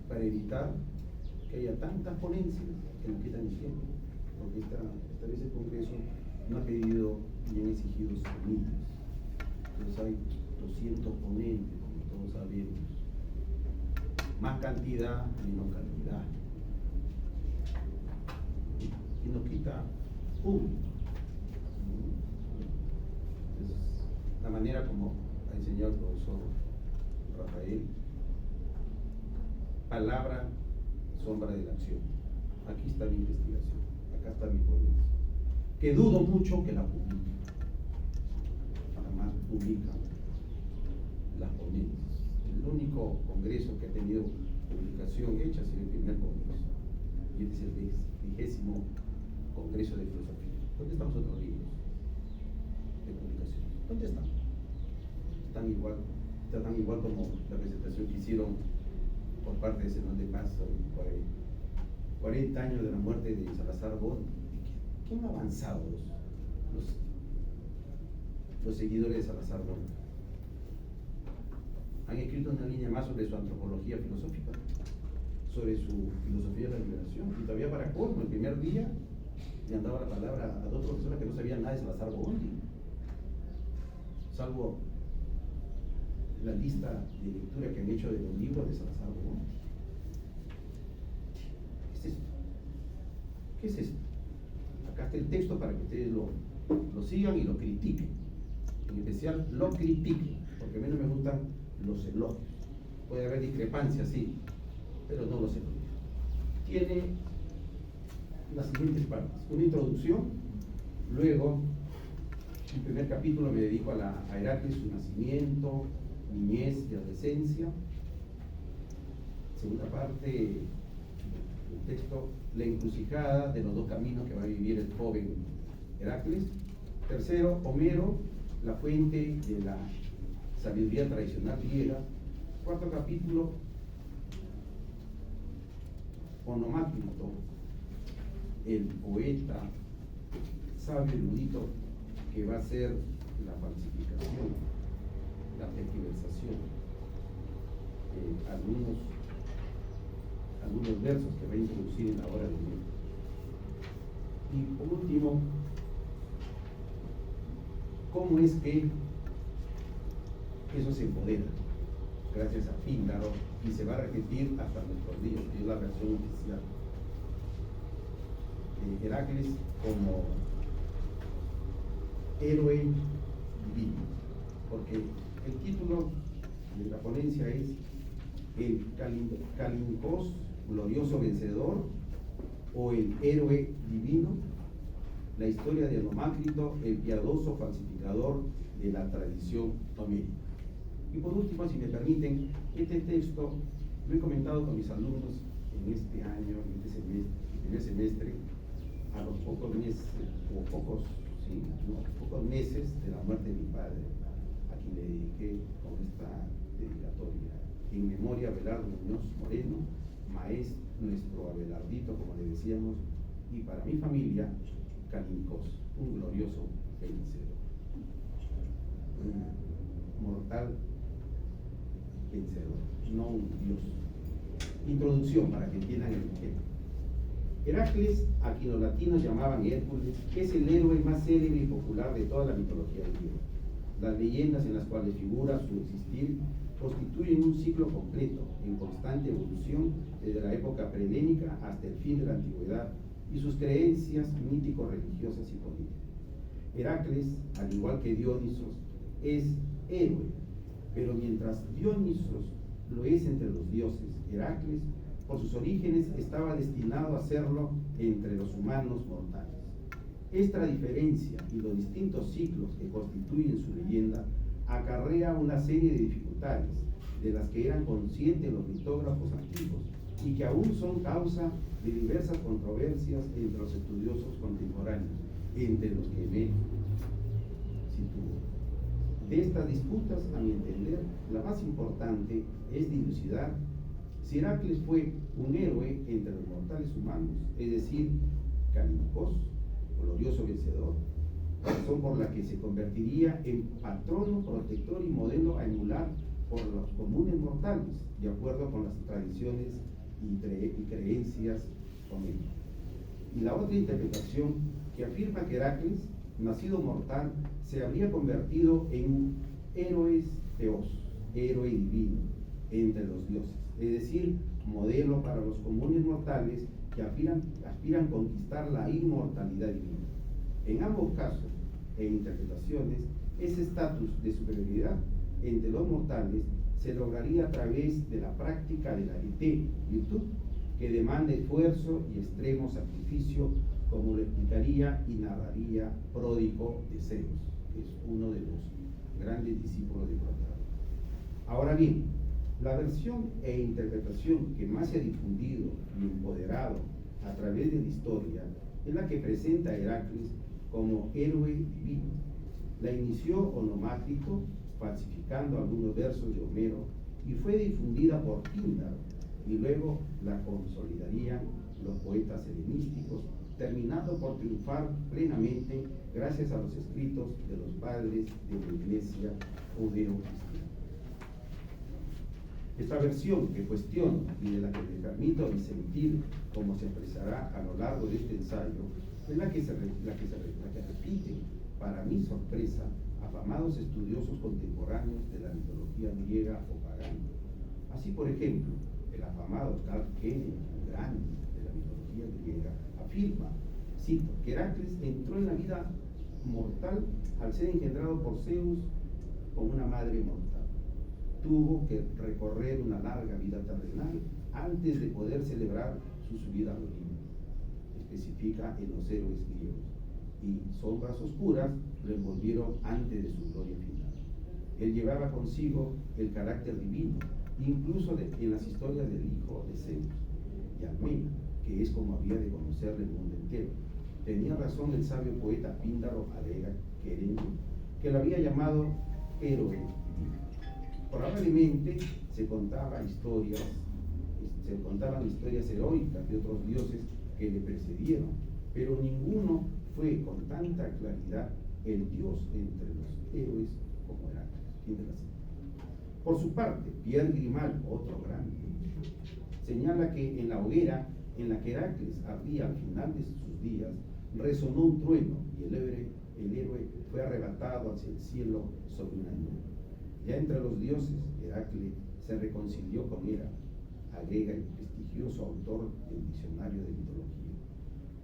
para evitar que haya tantas ponencias que nos quitan el tiempo, porque esta vez el Congreso no ha pedido ni han exigido semillas. Entonces hay 200 ponentes, como todos sabemos. Más cantidad, menos calidad. Y nos quita público. Es la manera como ha enseñado el profesor Rafael. Palabra, sombra de la acción. Aquí está mi investigación, acá está mi ponencia, que dudo mucho que la publiquen. Además publican las ponencias. El único congreso que ha tenido publicación hecha ha sido el primer congreso, y este es el 20º congreso de filosofía. ¿Dónde están los otros libros de publicación? ¿Dónde están? Están tan igual como la presentación que hicieron por parte de Senón de Paz sobre 40 años de la muerte de Salazar Borda. ¿Qué han avanzado los seguidores de Salazar Borda? Han escrito una línea más sobre su antropología filosófica, sobre su filosofía de la liberación, y todavía para colmo, el primer día le han dado la palabra a dos profesoras que no sabían nada de Salazar Bondi, salvo la lista de lectura que han hecho de los libros de Salazar Bondi. ¿Qué es esto? ¿Qué es esto? Acá está el texto para que ustedes lo sigan y lo critiquen. En especial lo critiquen, porque a mí no me gustan los elogios. Puede haber discrepancias, sí, pero no los elogios. Tiene las siguientes partes: una introducción, luego el primer capítulo me dedico a Heracles, su nacimiento, niñez y adolescencia. Segunda parte del texto, la encrucijada de los dos caminos que va a vivir el joven Heracles. Tercero, Homero, la fuente de la sabiduría tradicional griega. Cuarto capítulo, Onomácrito, el poeta sabio erudito que va a hacer la falsificación, la tergiversación, algunos versos que va a introducir en la obra de Homero. Y por último, ¿cómo es que eso se empodera? Gracias a Píndaro, y se va a repetir hasta nuestros días, que es la versión oficial. Heracles como héroe divino, porque el título de la ponencia es el Calínicos glorioso vencedor o el héroe divino, la historia de Onomácrito, el piadoso falsificador de la tradición homérica. Y por último, si me permiten, este texto lo he comentado con mis alumnos en este año, en este semestre, el primer semestre, a los pocos meses, pocos meses de la muerte de mi padre, a quien le dediqué con esta dedicatoria. En memoria a Abelardo Muñoz Moreno, maestro, nuestro Abelardito, como le decíamos, y para mi familia, Calínicos, un glorioso vencedor. Un mortal vencedor, no un dios. Introducción para que entiendan el tema. Heracles, a quien los latinos llamaban Hércules, es el héroe más célebre y popular de toda la mitología griega. Las leyendas en las cuales figura su existir constituyen un ciclo completo, en constante evolución desde la época prehelénica hasta el fin de la antigüedad y sus creencias mítico-religiosas y políticas. Heracles, al igual que Dionisos, es héroe, pero mientras Dionisos lo es entre los dioses, Heracles, por sus orígenes, estaba destinado a serlo entre los humanos mortales. Esta diferencia y los distintos ciclos que constituyen su leyenda acarrea una serie de dificultades de las que eran conscientes los mitógrafos antiguos y que aún son causa de diversas controversias entre los estudiosos contemporáneos, entre los que me sitúo. De estas disputas, a mi entender, la más importante es dilucidar si Heracles fue un héroe entre los mortales humanos, es decir, Calínicos, glorioso vencedor, razón por la que se convertiría en patrono, protector y modelo a emular por los comunes mortales, de acuerdo con las tradiciones y creencias homéricas. Y la otra interpretación, que afirma que Heracles, nacido mortal, se habría convertido en héroes teos, héroe divino, entre los dioses, es decir, modelo para los comunes mortales que aspiran a conquistar la inmortalidad divina. En ambos casos e interpretaciones, ese estatus de superioridad entre los mortales se lograría a través de la práctica de la virtud, que demanda esfuerzo y extremo sacrificio, como lo explicaría y narraría Pródico de Zeus, que es uno de los grandes discípulos de Protágoras. Ahora bien, la versión e interpretación que más se ha difundido y empoderado a través de la historia es la que presenta a Heracles como héroe divino. La inició Onomácrito, falsificando algunos versos de Homero, y fue difundida por Píndaro, y luego la consolidarían los poetas helenísticos, terminando por triunfar plenamente gracias a los escritos de los padres de la Iglesia judeo-cristiana. Esta versión que cuestiono y de la que me permito disentir, como se expresará a lo largo de este ensayo, es la que repiten, para mi sorpresa, afamados estudiosos contemporáneos de la mitología griega o pagana. Así, por ejemplo, el afamado Carl Kennedy, grande de la mitología griega, afirma, cito, que Heracles entró en la vida mortal al ser engendrado por Zeus con una madre mortal. Tuvo que recorrer una larga vida terrenal antes de poder celebrar su subida al Olimpo, especifica en los héroes griegos, y sombras oscuras lo envolvieron antes de su gloria final. Él llevaba consigo el carácter divino, incluso en las historias del hijo de Zeus, Yalmena, que es como había de conocerle el mundo entero. Tenía razón el sabio poeta Píndaro Alega Querenio, que lo había llamado héroe divino. Probablemente se contaban historias heroicas de otros dioses que le precedieron, pero ninguno fue con tanta claridad el dios entre los héroes como Heracles. Fin de la cita. Por su parte, Pierre Grimal, otro grande, señala que en la hoguera en la que Heracles ardía al final de sus días, resonó un trueno y el héroe fue arrebatado hacia el cielo sobre una nube. Ya entre los dioses, Heracles se reconcilió con Hera, agrega el prestigioso autor del Diccionario de Mitología.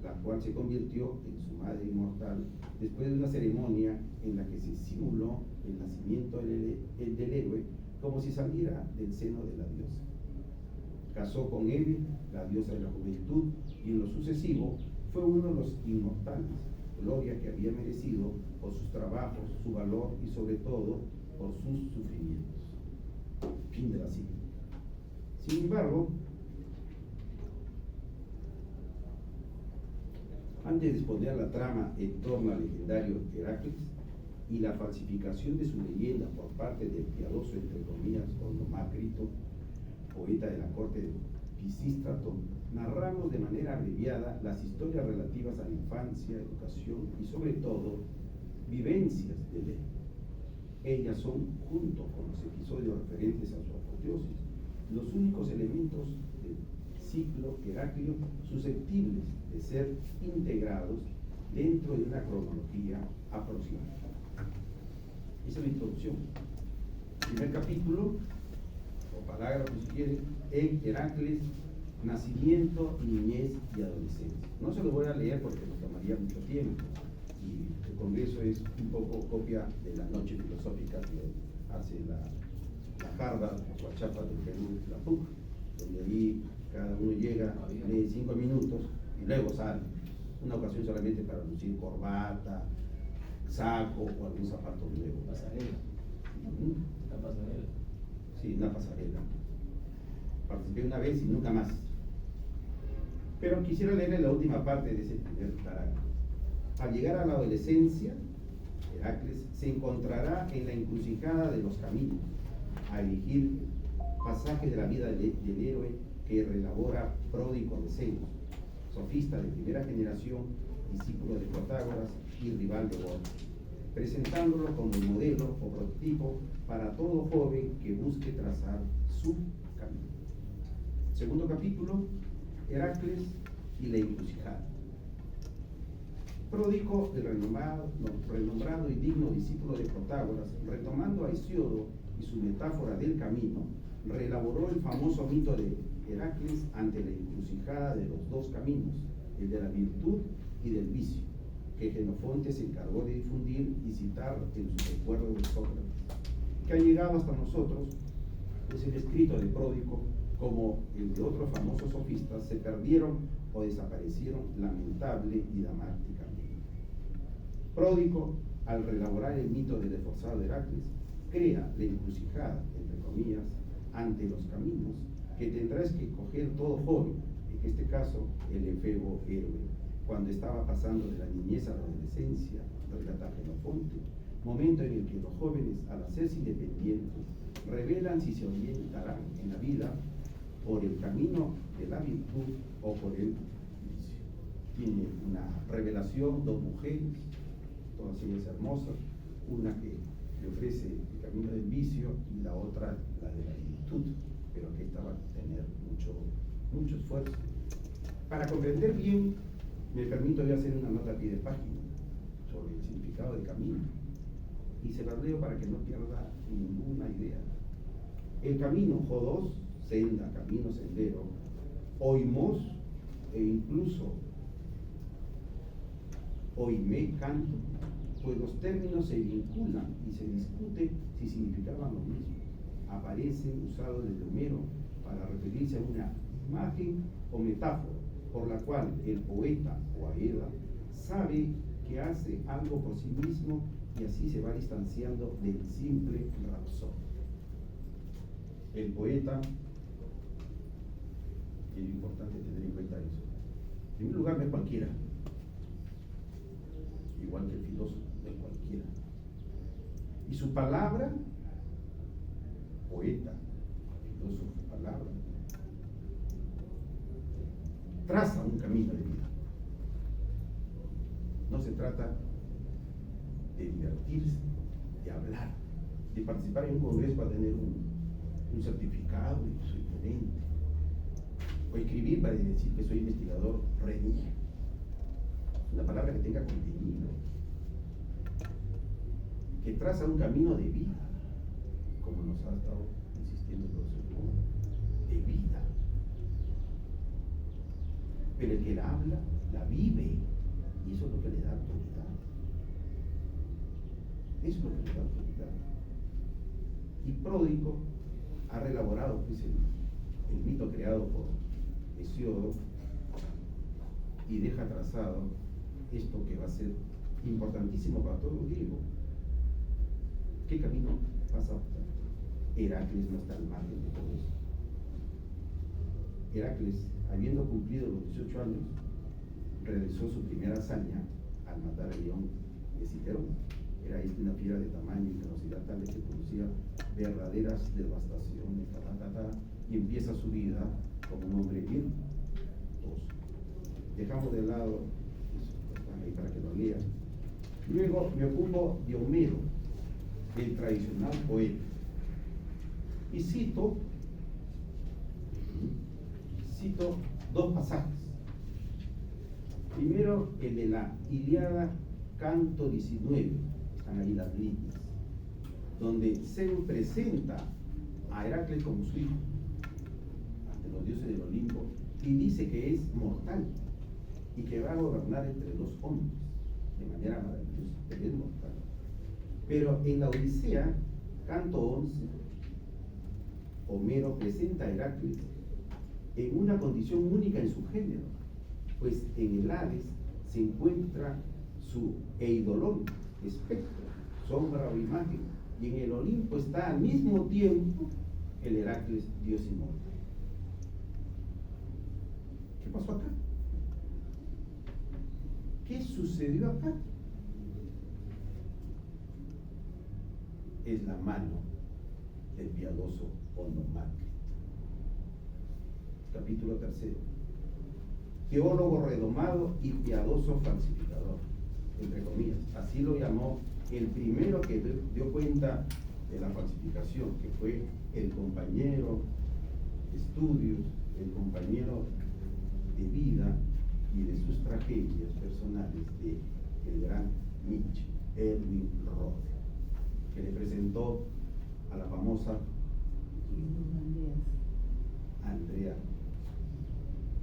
la cual se convirtió en su madre inmortal después de una ceremonia en la que se simuló el nacimiento del héroe como si saliera del seno de la diosa. Casó con Hebe, la diosa de la juventud, y en lo sucesivo fue uno de los inmortales, gloria que había merecido por sus trabajos, su valor y sobre todo por sus sufrimientos. Fin de la cita. Sin embargo, antes de exponer la trama en torno al legendario Heracles y la falsificación de su leyenda por parte del piadoso, entre comillas, Onomácrito, poeta de la corte de Pisístrato, narramos de manera abreviada las historias relativas a la infancia, educación y sobre todo vivencias del héroe. Ellas son, junto con los episodios referentes a su apoteosis, los únicos elementos del ciclo Heraclio susceptibles de ser integrados dentro de una cronología aproximada. Esa es la introducción. Primer capítulo, o parágrafo si quieren, en Heracles, nacimiento, niñez y adolescencia. No se lo voy a leer porque nos tomaría mucho tiempo, y el Congreso es un poco copia de la noche filosófica que hace la Harvard o Guachapa del Perú, la PUC, donde ahí cada uno llega, lee 5 minutos y luego sale. Una ocasión solamente para lucir corbata, saco o algún zapato nuevo. Pasarela. La pasarela. Sí, una pasarela. Participé una vez y nunca más. Pero quisiera leer la última parte de ese primer parágrafo. Al llegar a la adolescencia, Heracles se encontrará en la encrucijada de los caminos, a elegir pasajes de la vida del héroe que relabora Pródico de Zeus, sofista de primera generación, discípulo de Protágoras y rival de Borges, presentándolo como el modelo o prototipo para todo joven que busque trazar su camino. Segundo capítulo, Heracles y la encrucijada. Pródico, el renombrado y digno discípulo de Protágoras, retomando a Hesíodo y su metáfora del camino, reelaboró el famoso mito de Heracles ante la encrucijada de los dos caminos, el de la virtud y del vicio, que Jenofonte se encargó de difundir y citar en su recuerdo de Sócrates, que ha llegado hasta nosotros, pues el escrito de Pródico, como el de otros famosos sofistas, se perdieron o desaparecieron lamentable y dramáticamente. Pródico, al reelaborar el mito del esforzado Heracles, crea la encrucijada, entre comillas, ante los caminos que tendrás que coger todo joven, en este caso el efebo héroe, cuando estaba pasando de la niñez a la adolescencia, relata Jenofonte, momento en el que los jóvenes, al hacerse independientes, revelan si se orientarán en la vida por el camino de la virtud o por el vicio. Tiene una revelación, dos mujeres, todas ellas hermosas, una que le ofrece el camino del vicio y la otra la de la virtud, pero que esta va a tener mucho esfuerzo. Para comprender bien, me permito yo hacer una nota a pie de página sobre el significado de camino, y se las leo para que no pierda ninguna idea. El camino, jodos, senda, camino, sendero, oimos e incluso oime, canto, pues los términos se vinculan y se discute si significaban lo mismo. Aparecen usados desde Homero para referirse a una imagen o metáfora por la cual el poeta o aeda sabe que hace algo por sí mismo y así se va distanciando del simple rapsódico. El poeta, y es importante tener en cuenta eso, en primer lugar no es cualquiera, igual que el filósofo, no es cualquiera. Y su palabra, poeta, filósofo, palabra, traza un camino de vida. No se trata de divertirse, de hablar, de participar en un congreso para tener un certificado y soy ponente, o escribir para decir que soy investigador reñido. Una palabra que tenga contenido, que traza un camino de vida, como nos ha estado insistiendo el profesor, de vida. Pero el que la habla la vive, y eso es lo que le da autoridad. Eso es lo que le da autoridad. Y Pródico ha reelaborado pues, el mito creado por Hesíodo y deja trazado esto que va a ser importantísimo para todo el griego. ¿Qué camino vas a optar? Heracles no está al margen de todo eso. Heracles, habiendo cumplido los 18 años, realizó su primera hazaña al matar al león de Citerón. Era una fiera de tamaño y ferocidad tal que producía verdaderas devastaciones, y empieza su vida como un hombre bien tosco. Dejamos de lado eso, están ahí para que lo lean. Luego me ocupo de Homero, el tradicional poeta, y cito dos pasajes. Primero, el de la Ilíada, canto 19, están ahí las líneas, donde se presenta a Heracles como su hijo ante los dioses del Olimpo y dice que es mortal y que va a gobernar entre los hombres de manera maravillosa, pero es mortal. Pero en la Odisea, canto 11, Homero presenta a Heracles en una condición única en su género, pues en el Hades se encuentra su eidolón, espectro, sombra o imagen, y en el Olimpo está al mismo tiempo el Heracles, Dios inmortal. ¿Qué pasó acá? ¿Qué sucedió acá? Es la mano del piadoso Onomácris. Capítulo 3. Teólogo redomado y piadoso falsificador, entre comillas. Así lo llamó el primero que dio cuenta de la falsificación, que fue el compañero de estudios, el compañero de vida y de sus tragedias personales de el gran Nietzsche, Erwin Roth, que le presentó a la famosa Andrea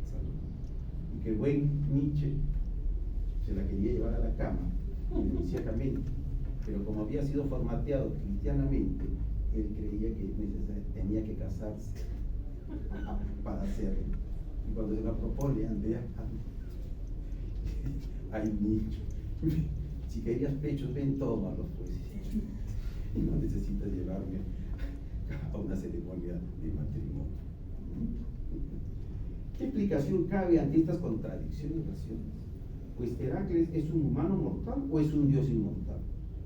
Salomón, y que el buen Nietzsche se la quería llevar a la cama inicialmente, pero como había sido formateado cristianamente, él creía que tenía que casarse para hacerlo. Y cuando se la propone, Andrea, ay Nietzsche, si querías pechos, ven, tómalos pues, y no necesitas llevarme a una ceremonia de matrimonio. ¿Qué explicación cabe ante estas contradicciones racionales? Pues Heracles es un humano mortal o es un dios inmortal.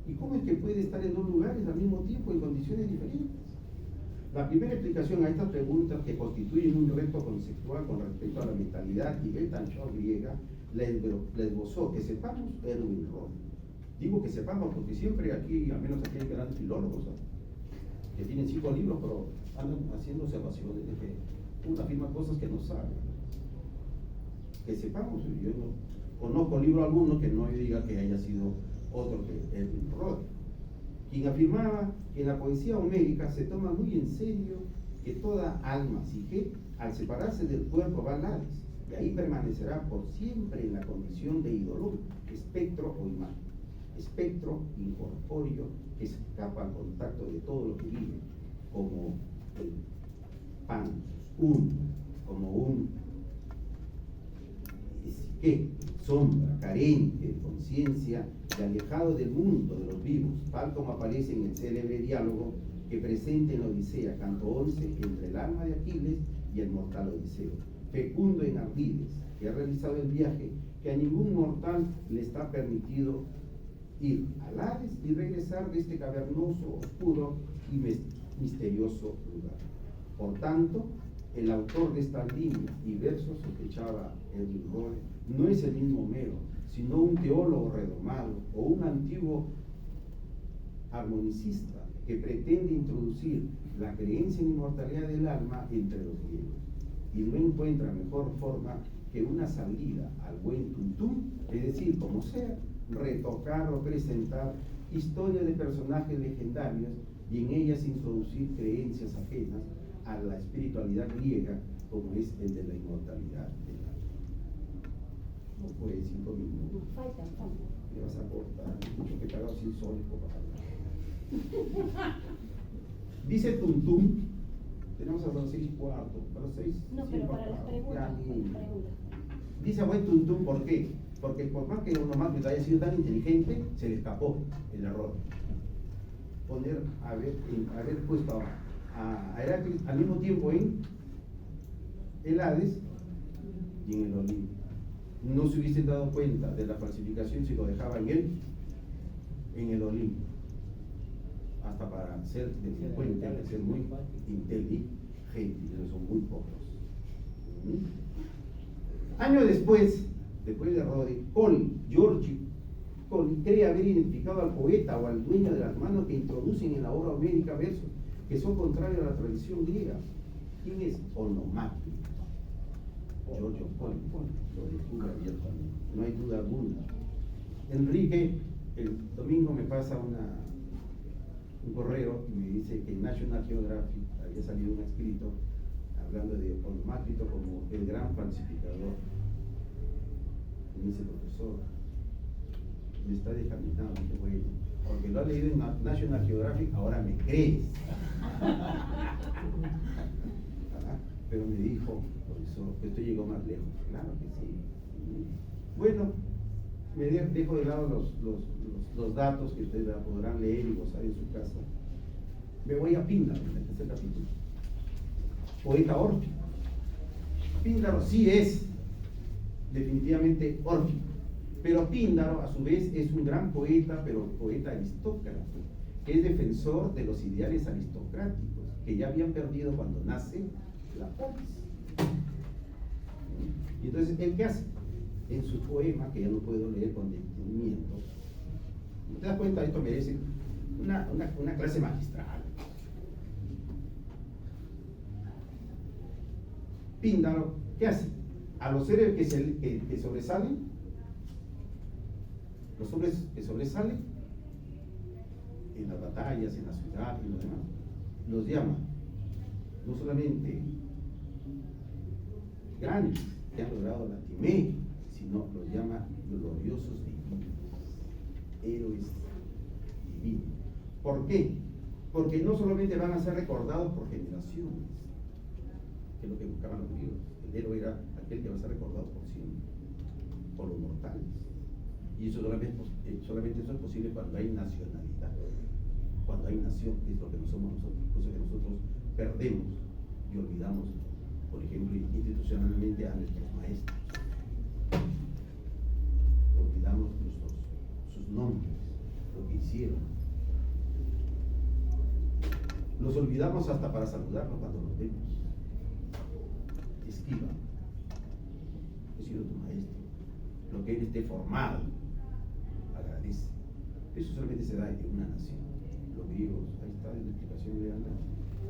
¿Y cómo es que puede estar en dos lugares al mismo tiempo en condiciones diferentes? La primera explicación a estas preguntas, que constituyen un reto conceptual con respecto a la mentalidad y el tancho griega, la esbozó, que sepamos, Erwin Roth. Digo que sepamos porque siempre aquí, al menos aquí hay grandes filólogos, ¿no?, que tienen 5 libros, pero andan haciendo observaciones de que uno afirma cosas que no sabe. Que sepamos, yo no conozco libro alguno que no diga que haya sido otro que Erwin Roth, quien afirmaba que en la poesía homérica se toma muy en serio que toda alma psique, al separarse del cuerpo, va al Hades, y ahí permanecerá por siempre en la condición de ídolo, espectro o imagen. Espectro incorpóreo que escapa al contacto de todo lo que vive, como el pan, como un psique, sombra, carente de conciencia y alejado del mundo de los vivos, tal como aparece en el célebre diálogo que presenta en la Odisea, canto 11, entre el alma de Aquiles y el mortal Odiseo, fecundo en ardides, que ha realizado el viaje que a ningún mortal le está permitido ir al Hades y regresar de este cavernoso, oscuro y misterioso lugar. Por tanto, el autor de estas líneas y versos, sospechaba Erwin Roth, no es el mismo Homero, sino un teólogo redomado o un antiguo armonicista que pretende introducir la creencia en inmortalidad del alma entre los griegos, y no encuentra mejor forma que una salida al buen tuntum, es decir, como sea, retocar o presentar historias de personajes legendarios y en ellas introducir creencias ajenas a la espiritualidad griega, como es el de la inmortalidad del alma. No puede 5 minutos. No, falta. Me vas a cortar. Mucho que he pagado 100 soles por hablar. Dice Tuntum, tenemos hasta las 6:15, para las 6. No, pero para las preguntas. Dice buen Tuntum, ¿por qué? Porque por más que Onomáclito haya sido tan inteligente, se le escapó el error. Haber puesto a Heracles al mismo tiempo en el Hades y en el Olimpo. No se hubiesen dado cuenta de la falsificación si lo dejaba en el Olimpo. Hasta para ser delincuente hay que ser muy inteligente, esos son muy pocos. Años después de Roderick, George Cole cree haber identificado al poeta o al dueño de las manos que introducen en la obra homérica versos que son contrarios a la tradición griega. ¿Quién es? Onomáclito. George Cole lo descubre abiertamente, no hay duda alguna. Enrique, el domingo me pasa un correo y me dice que en National Geographic había salido un escrito hablando de Onomáclito como el gran falsificador. Y me dice, profesor, me está descaminando. Dije, bueno, porque lo has leído en National Geographic, ahora me crees. Pero me dijo, profesor, que esto llegó más lejos. Claro que sí. Bueno, me dejo de lado los datos que ustedes podrán leer y gozar en su casa. Me voy a Píndaro, en el tercer capítulo. Poeta órfico. Píndaro sí es definitivamente órfico, pero Píndaro a su vez es un gran poeta, pero poeta aristócrata, que es defensor de los ideales aristocráticos, que ya habían perdido cuando nace la polis. Y entonces, ¿él qué hace? En su poema, que ya no puedo leer con detenimiento, ¿te das cuenta? Esto merece una clase magistral. Píndaro, ¿qué hace? A los seres que sobresalen, los hombres que sobresalen en las batallas, en la ciudad y lo demás, los llama no solamente grandes que han logrado la timé, sino los llama gloriosos divinos, héroes divinos. ¿Por qué? Porque no solamente van a ser recordados por generaciones, que es lo que buscaban los griegos. El héroe era aquel que va a ser recordado por siempre, por los mortales. Y eso solamente eso es posible cuando hay nacionalidad, cuando hay nación, que es lo que no somos nosotros, cosa que nosotros perdemos y olvidamos, por ejemplo, institucionalmente a nuestros maestros. Olvidamos sus nombres, lo que hicieron. Los olvidamos hasta para saludarlos cuando los vemos. Esquiva, he sido tu maestro, lo que él esté formado, agradece. Eso solamente se da en una nación. Los griegos, ahí está en la explicación de Ana,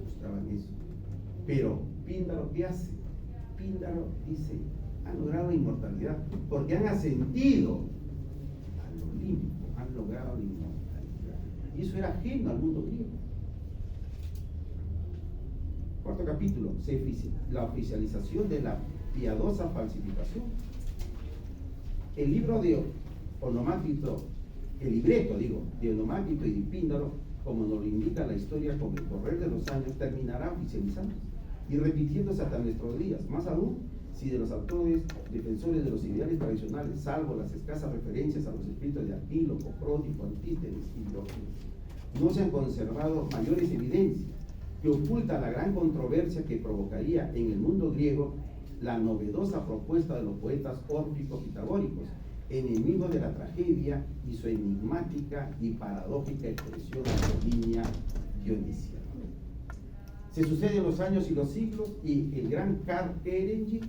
mostraban eso. Pero Píndaro, ¿qué hace? Píndaro dice, han logrado la inmortalidad porque han ascendido al Olimpo, han logrado la inmortalidad. Y eso era ajeno al mundo griego. Cuarto capítulo, la oficialización de la piadosa falsificación. El libro de Onomáclito, el libreto, de Onomáclito y de Píndaro, como nos lo indica la historia, con el correr de los años, terminará oficializándose y repitiéndose hasta nuestros días. Más aún, si de los autores defensores de los ideales tradicionales, salvo las escasas referencias a los escritos de Antíloco, Pródico, Antístenes y Diógenes, no se han conservado mayores evidencias que oculta la gran controversia que provocaría en el mundo griego la novedosa propuesta de los poetas órficos pitagóricos, enemigos de la tragedia y su enigmática y paradójica expresión en línea dionisiana. Se suceden los años y los siglos y el gran Karl Kerenyi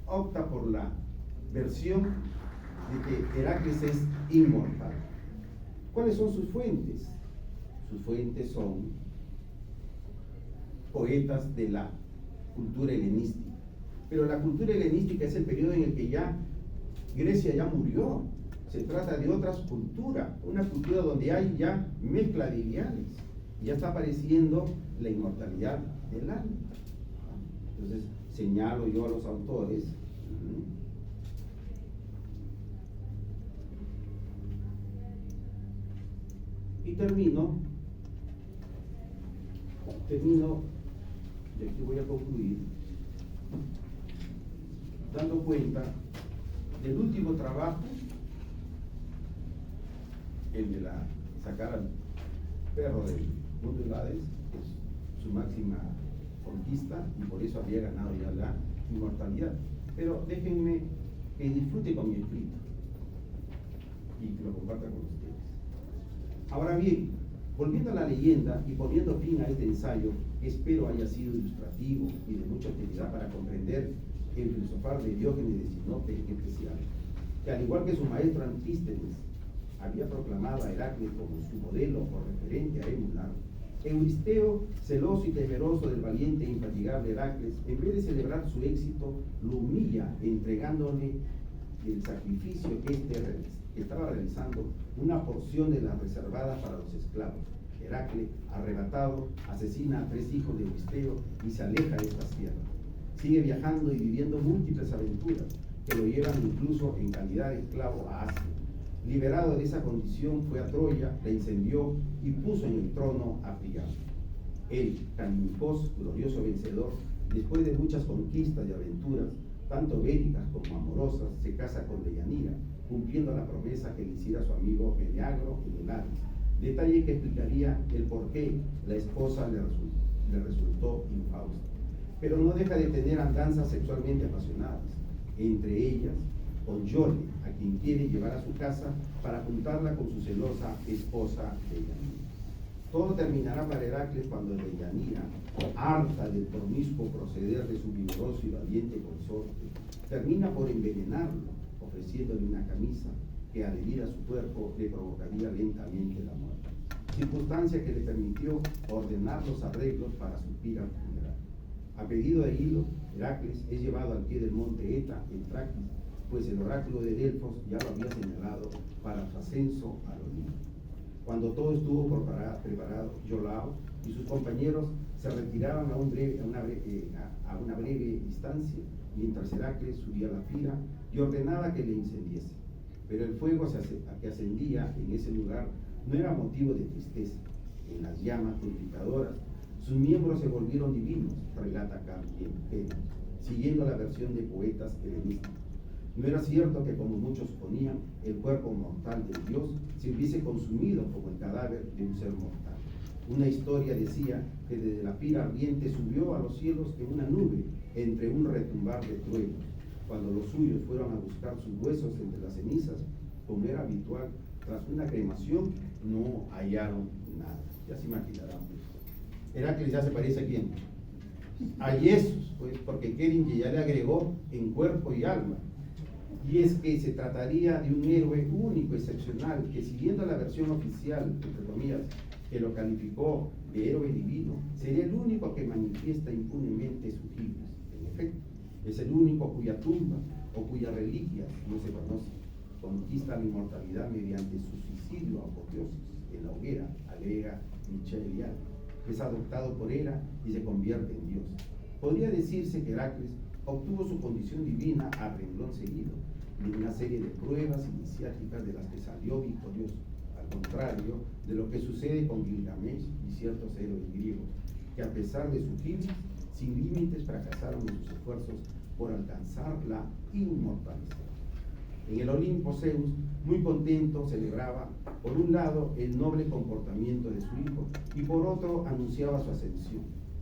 opta por la versión de que Heracles es inmortal. ¿Cuáles son sus fuentes? Sus fuentes son poetas de la cultura helenística. Pero la cultura helenística es el periodo en el que ya Grecia ya murió. Se trata de otra cultura, una cultura donde hay ya mezcla de ideales. Ya está apareciendo la inmortalidad del alma. Entonces señalo yo a los autores termino, y aquí voy a concluir, dando cuenta del último trabajo, el de sacar al perro del mundo de Hades, que es su máxima conquista, y por eso había ganado ya la inmortalidad. Pero déjenme que disfrute con mi escrito y que lo comparta con ustedes. Ahora bien, volviendo a la leyenda y poniendo fin a este ensayo, que espero haya sido ilustrativo y de mucha utilidad para comprender el filosofar de Diógenes de Sinope en especial, que al igual que su maestro Antístenes había proclamado a Heracles como su modelo o referente a emular, Euristeo, celoso y temeroso del valiente e infatigable Heracles, en vez de celebrar su éxito, lo humilla entregándole el sacrificio que estaba realizando una porción de las reservadas para los esclavos. Heracles, arrebatado, asesina a 3 hijos de Euristeo y se aleja de estas tierras. Sigue viajando y viviendo múltiples aventuras que lo llevan incluso en calidad de esclavo a Asia. Liberado de esa condición, fue a Troya, la incendió y puso en el trono a Príamo. Él, Calínicos, glorioso vencedor, después de muchas conquistas y aventuras, tanto bélicas como amorosas, se casa con Deyanira, cumpliendo la promesa que le hiciera su amigo Meleagro en el Hades. Detalle que explicaría el por qué la esposa le resultó infausta. Pero no deja de tener andanzas sexualmente apasionadas, entre ellas con Yole, a quien quiere llevar a su casa para juntarla con su celosa esposa Deyanira. Todo terminará para Heracles cuando Deyanira, harta del promiscuo proceder de su vigoroso y valiente consorte, termina por envenenarlo, ofreciéndole una camisa que, al herir a su cuerpo, le provocaría lentamente la muerte, circunstancia que le permitió ordenar los arreglos para su pira funeral. A pedido de Hilo, Heracles es llevado al pie del monte Eta en Traquis, pues el oráculo de Delfos ya lo había señalado para su ascenso al Olimpo. Cuando todo estuvo preparado, Iolao y sus compañeros se retiraban a una breve distancia, mientras Heracles subía a la pira y ordenaba que le incendiese. Pero el fuego que ascendía en ese lugar no era motivo de tristeza. En las llamas purificadoras, sus miembros se volvieron divinos, relata Carmen, siguiendo la versión de poetas helenísticos. No era cierto que, como muchos suponían, el cuerpo mortal del dios se hubiese consumido como el cadáver de un ser mortal. Una historia decía que desde la pira ardiente subió a los cielos en una nube entre un retumbar de truenos. Cuando los suyos fueron a buscar sus huesos entre las cenizas, como era habitual, tras una cremación no hallaron nada. Ya se imaginarán. Heracles ya se parece a quién. A Jesús, pues, porque Kering ya le agregó en cuerpo y alma. Y es que se trataría de un héroe único, excepcional, que, siguiendo la versión oficial, entre comillas, que lo calificó de héroe divino, sería el único que manifiesta impunemente sus giros. En efecto, es el único cuya tumba o cuya reliquia no se conoce. Conquista la inmortalidad mediante su suicidio apoteosis en la hoguera, agrega Michel Eliade. Es adoptado por Hera y se convierte en dios. Podría decirse que Heracles obtuvo su condición divina a renglón seguido, en una serie de pruebas iniciáticas de las que salió victorioso, al contrario de lo que sucede con Gilgamesh y ciertos héroes griegos, que, a pesar de su giris, sin límites fracasaron en sus esfuerzos por alcanzar la inmortalidad. En el Olimpo, Zeus, muy contento, celebraba, por un lado, el noble comportamiento de su hijo, y por otro, anunciaba su ascensión.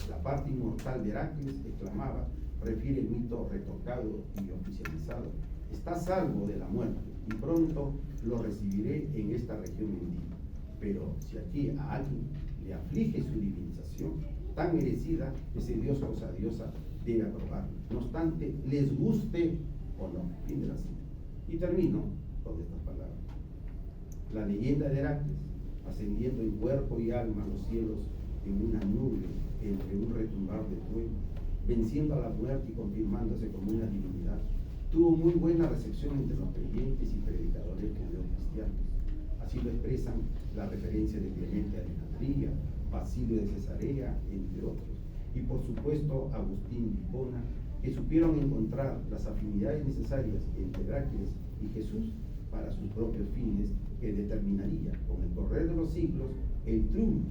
La parte inmortal de Heracles, exclamaba, refiere el mito retocado y oficializado, está a salvo de la muerte, y pronto lo recibiré en esta región bendita. Pero si aquí a alguien le aflige su divinización, tan merecida, ese dios o esa diosa debe aprobarlo, no obstante, les guste o no. Fin de la cita. Y termino con estas palabras. La leyenda de Heracles, ascendiendo en cuerpo y alma a los cielos en una nube entre un retumbar de trueno, venciendo a la muerte y confirmándose como una divinidad, tuvo muy buena recepción entre los creyentes y predicadores judeocristianos. Así lo expresan las referencias de Clemente de Alejandría, Basilio de Cesarea, entre otros, y por supuesto Agustín de Hipona, que supieron encontrar las afinidades necesarias entre Heracles y Jesús para sus propios fines, que determinaría con el correr de los siglos el triunfo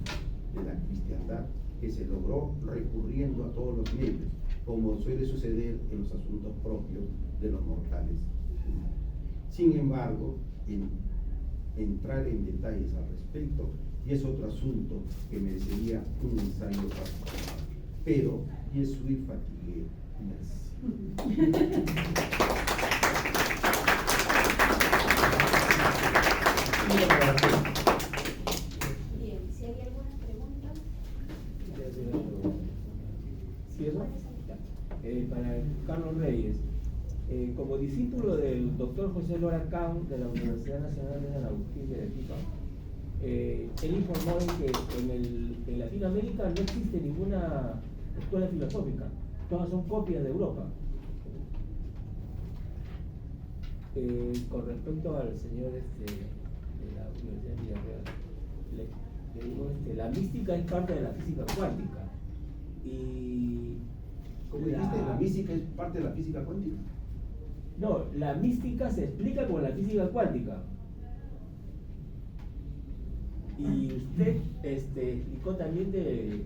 de la cristiandad que se logró recurriendo a todos los medios, como suele suceder en los asuntos propios de los mortales. Sin embargo, entrar en detalles al respecto y es otro asunto que merecería un ensayo particular. Pero, je suis fatigué. Merci. Bien, si hay alguna pregunta. ¿Sí, eso? Para Carlos Reyes, como discípulo del doctor José Lora Kahn de la Universidad Nacional de Arauquilla de Arequipa, él informó que en Latinoamérica no existe ninguna escuela filosófica, todas son copias de Europa. Con respecto al señor de la Universidad de Villarreal, le digo, la mística es parte de la física cuántica. Y ¿Cómo dijiste? ¿La mística es parte de la física cuántica? no, la mística se explica con la física cuántica. Y usted explicó también de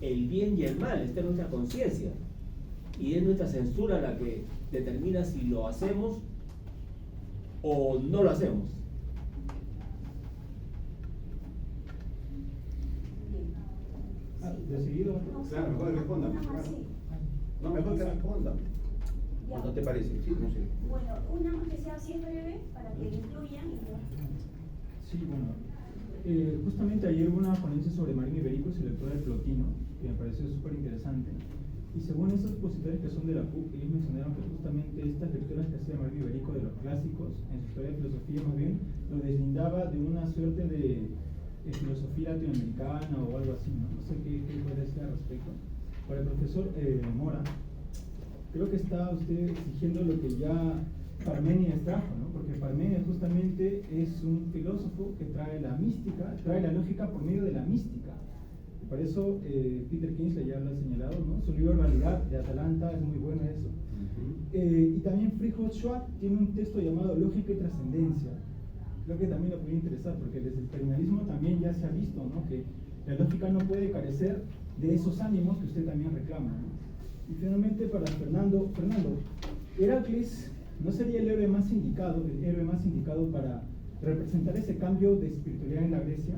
el bien y el mal, está en nuestra conciencia. Y es nuestra censura la que determina si lo hacemos o no lo hacemos. Bien. ¿De seguido? Claro, mejor respóndame. Nada más, Claro. sí. No, mejor que responda. Ya. ¿No te parece? Sí, no sé. Bueno, una más que sea así breve para que incluyan y ya. Sí, bueno. Justamente ayer hubo una ponencia sobre Marino Ibérico y su lectura de Plotino, que me pareció súper interesante. Y según estos expositores que son de la PUC, ellos mencionaron que justamente estas lecturas que hacía Marino Ibérico de los clásicos, en su historia de filosofía más bien, lo deslindaba de una suerte de filosofía latinoamericana o algo así, ¿no? No sé qué puede decir al respecto. Para el profesor Mora, creo que está usted exigiendo lo que ya Parménides trajo, ¿no? Porque Parménides justamente es un filósofo que trae la mística, trae la lógica por medio de la mística. Y para eso Peter Kingsley ya lo ha señalado, ¿no? Su libro Realidad de Atalanta es muy bueno eso. Y también Friedrich Schwab tiene un texto llamado Lógica y Trascendencia. Creo que también lo puede interesar, porque desde el terminalismo también ya se ha visto, ¿no? Que la lógica no puede carecer de esos ánimos que usted también reclama, ¿no? Y finalmente para Fernando, Heracles no sería el héroe más indicado para representar ese cambio de espiritualidad en la Grecia,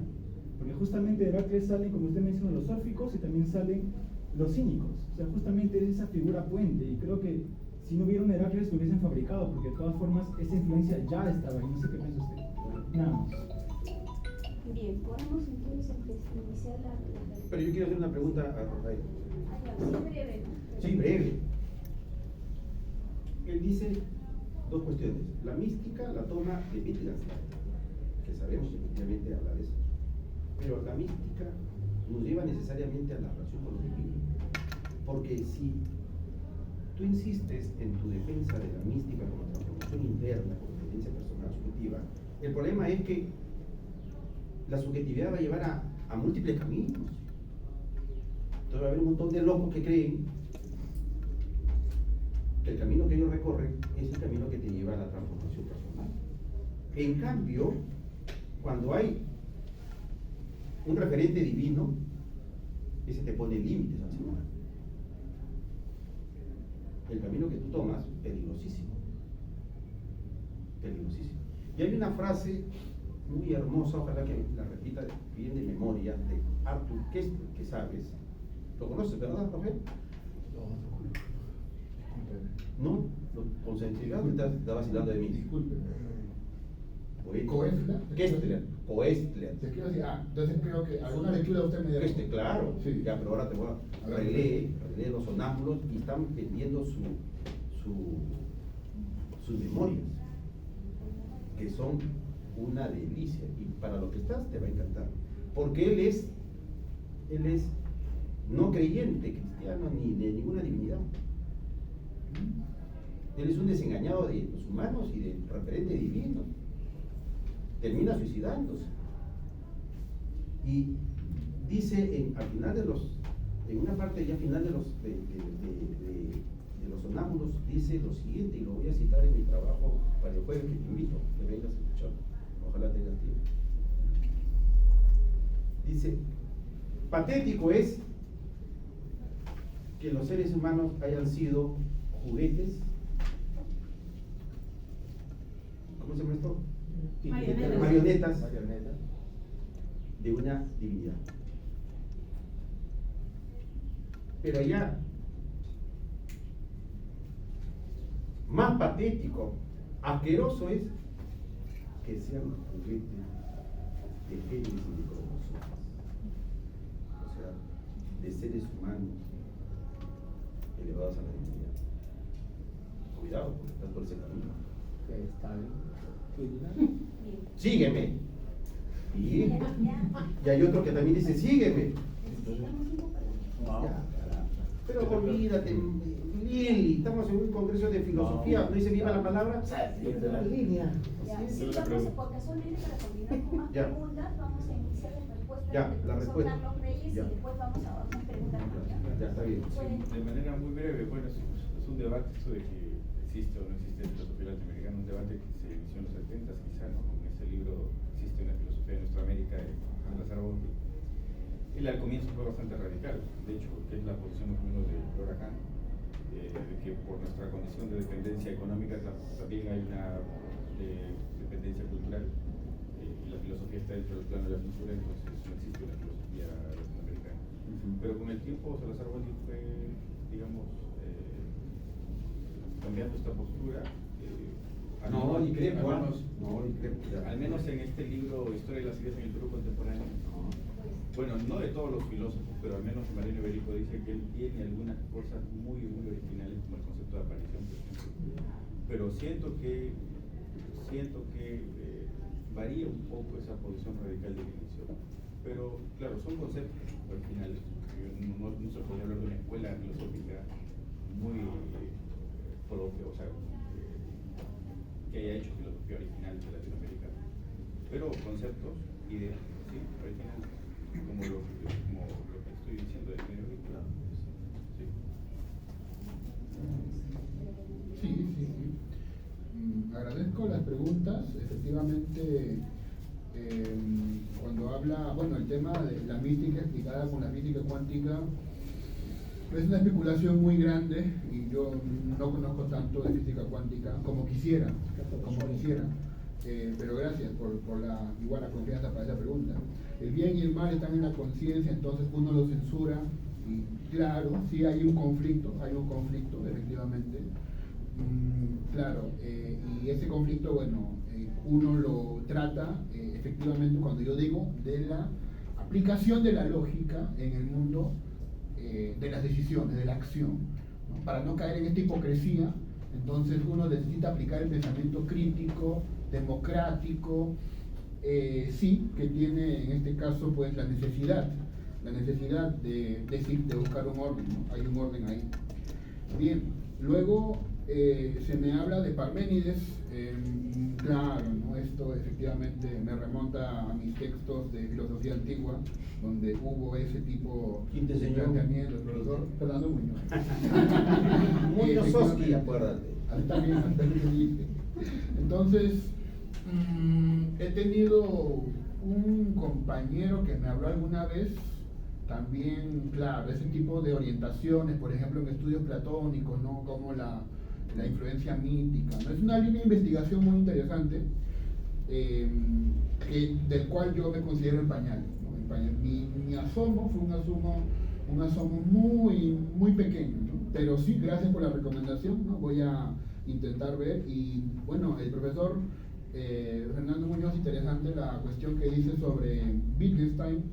porque justamente de Heracles salen, como usted menciona, los órficos y también salen los cínicos. O sea, justamente es esa figura puente, y creo que si no hubiera un Heracles lo hubiesen fabricado, porque de todas formas esa influencia ya estaba ahí. No sé qué piensa usted. Nada más. Bien, podemos entonces iniciar la. Pero yo quiero hacer una pregunta a Rafael. Sí, breve, ¿no? Sí, breve. Él dice dos cuestiones. La mística la toma de Wittgenstein, que sabemos efectivamente hablar de eso. Pero la mística nos lleva necesariamente a la relación con lo divino. Porque si tú insistes en tu defensa de la mística como transformación interna, como experiencia personal subjetiva, el problema es que la subjetividad va a llevar a múltiples caminos. Entonces va a haber un montón de locos que creen que el camino que ellos recorren es el camino que te lleva a la transformación personal. En cambio, cuando hay un referente divino, ese te pone límites al ser humano. El camino que tú tomas, peligrosísimo. Peligrosísimo. Y hay una frase muy hermosa, ojalá que la repita bien de memoria, de Arthur Koestler, que sabes. ¿Lo conoces, verdad, Rafael? No, con sensibilidad me estás vacilando de mí. Disculpe. Koestler. Koestler. Se escribe así. Entonces creo que alguna lectura usted me dio. Claro. Sí. Ya, pero ahora te voy a releer los sonámbulos y están vendiendo sus memorias, que son una delicia, y para lo que estás te va a encantar, porque él es no creyente cristiano ni de ninguna divinidad. Él es un desengañado de los humanos y del referente divino. Termina suicidándose. Y dice al final en una parte ya final de los sonámbulos, dice lo siguiente, y lo voy a citar en mi trabajo para el jueves, que te invito que vengas a escuchar. Ojalá tengas tiempo. Dice, patético es que los seres humanos hayan sido juguetes. ¿Cómo se llama esto? Marionetas de una divinidad. Pero allá, más patético, asqueroso es que sean juguetes de genes y de cromosomas, o sea, de seres humanos elevados a la divinidad. Cuidado, porque estás por ese camino. Está bien. Sígueme. Y hay otro que también dice, sígueme. Ya, pero olvídate, Lili, estamos en un congreso de filosofía, ¿no dice viva la palabra? Línea. Ya, sí, vamos, porque solamente para continuar con más Ya. preguntas, vamos a iniciar las respuestas. Ya, de la profesor respuesta. Carlos Reyes Ya. y después vamos a más preguntas. Ya, está bien. Pueden- De manera muy breve, bueno, es un debate esto de que existe o no existe la filosofía latinoamericana, un debate que se inició en los 70 quizá, ¿no? Con ese libro Existe una filosofía de nuestra América de Juan Lázaro Bonte. Él al comienzo fue bastante radical, de hecho, que es la posición más o menos de Laura Kahn, de que por nuestra condición de dependencia económica también hay una dependencia cultural, y la filosofía está dentro del plano de la cultura, entonces no existe una filosofía latinoamericana. Pero con el tiempo Salazar Bonte fue, digamos, cambiando esta postura. No, ni creo, al menos, no, ni creo. al menos en este libro Historia de las ideas en el Perú contemporáneo. Bueno, no de todos los filósofos, pero al menos Mariano Iberico dice que él tiene algunas cosas muy, muy originales, como el concepto de aparición, por ejemplo. Pero siento que varía un poco esa posición radical de inicio. Pero, claro, son conceptos originales. No se puede hablar de una escuela filosófica muy propia, o sea, que haya hecho filosofía original de Latinoamérica. Pero conceptos, ideas, sí, originales, como lo que estoy diciendo de Mariano Iberico. Sí. Sí. Agradezco las preguntas. Efectivamente, cuando habla, bueno, el tema de la mística explicada con la física cuántica es una especulación muy grande y yo no conozco tanto de física cuántica como quisiera, pero gracias por la igual la confianza para esa pregunta. El bien y el mal están en la conciencia, entonces uno lo censura y claro, sí hay un conflicto efectivamente. Claro, y ese conflicto, bueno, uno lo trata efectivamente cuando yo digo de la aplicación de la lógica en el mundo de las decisiones, de la acción, ¿no? Para no caer en esta hipocresía, entonces uno necesita aplicar el pensamiento crítico, democrático, sí, que tiene en este caso pues la necesidad de decir, de buscar un orden, ¿no? Hay un orden ahí. Bien, luego se me habla de Parménides, claro, ¿no? Esto efectivamente me remonta a mis textos de filosofía antigua, donde hubo ese tipo ¿Quién te de enseñó? planteamiento, el profesor Fernando Muñoz. Muñozowski, acuérdate. Ahí también dice. Entonces, he tenido un compañero que me habló alguna vez, también, claro, ese tipo de orientaciones, por ejemplo, en estudios platónicos, ¿no? Como la influencia mítica, ¿no? Es una línea de investigación muy interesante, del cual yo me considero en pañales, ¿no? Mi asomo fue un asomo muy, muy pequeño, ¿no? Pero sí, gracias por la recomendación, ¿no? Voy a intentar ver. Y bueno, el profesor Fernando Muñoz, interesante la cuestión que dice sobre Wittgenstein,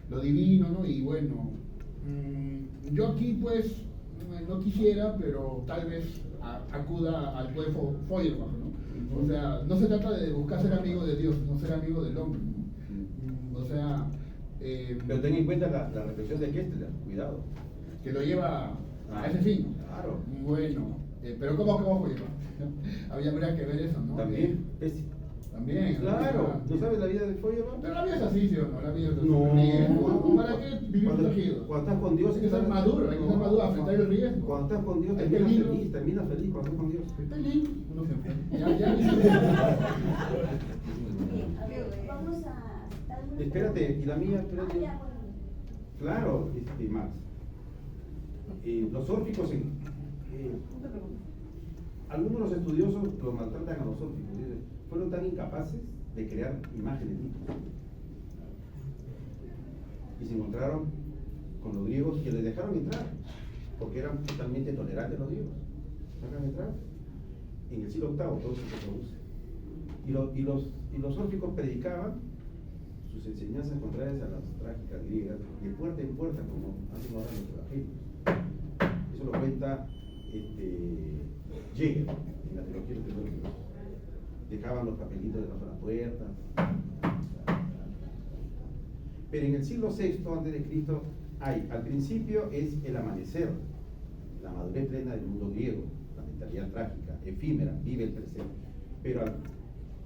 lo divino, ¿no? Y bueno, yo aquí pues no quisiera, pero tal vez acuda al poeta Feuerbach, ¿no? O sea, no se trata de buscar ser amigo de Dios, no ser amigo del hombre, ¿no? O sea... Pero ten en cuenta la reflexión de Kessler, cuidado. que lo lleva a ese fin. Claro. Bueno, pero ¿cómo Feuerbach? Habría que ver eso, ¿no? También. También. Claro. ¿No sabes la vida de Feuerbach? Pero la vida es así, ¿sí o no? La vida es así. No. ¿Para qué vivir protegido? Cuando estás con Dios, Hay que ser maduro, afrontar el riesgo. Cuando estás con Dios, Hay terminas peligro. feliz cuando estás con Dios. Hay peligro, uno se enfrenta. Bien, a ver, vamos a dar Espérate, y la mía, espérate. Claro, Max. Los órficos, algunos de los estudiosos los maltratan a los órficos. Fueron tan incapaces de crear imágenes mitos. Y se encontraron con los griegos que les dejaron entrar, porque eran totalmente tolerantes los griegos. Dejaron entrar. En el siglo VIII todo eso se produce. Y los órficos predicaban sus enseñanzas contrarias a las trágicas griegas, de puerta en puerta, como hacen ahora los evangelios. Eso lo cuenta Jäger en la teología de los teológicos. Dejaban los papelitos debajo de la puerta. Pero en el siglo VI antes de Cristo al principio es el amanecer, la madurez plena del mundo griego, la mentalidad trágica, efímera, vive el presente. Pero al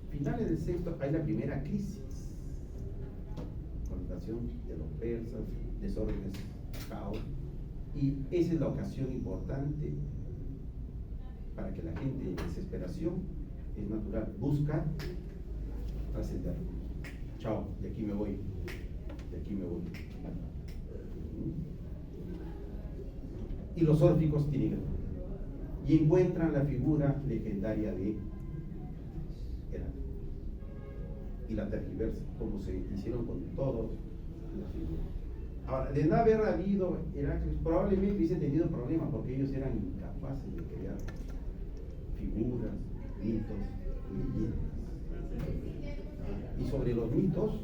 finales del sexto hay la primera crisis, connotación de los persas, desórdenes, caos, y esa es la ocasión importante para que la gente en desesperación, es natural, busca trascender. Chao, de aquí me voy. De aquí me voy. Y los órficos tienen y encuentran la figura legendaria de Heracles y la tergiversan, como se hicieron con todos las figuras. Ahora, de no haber habido Heracles, probablemente hubiesen tenido problemas porque ellos eran incapaces de crear figuras, mitos, leyendas. Y sobre los mitos,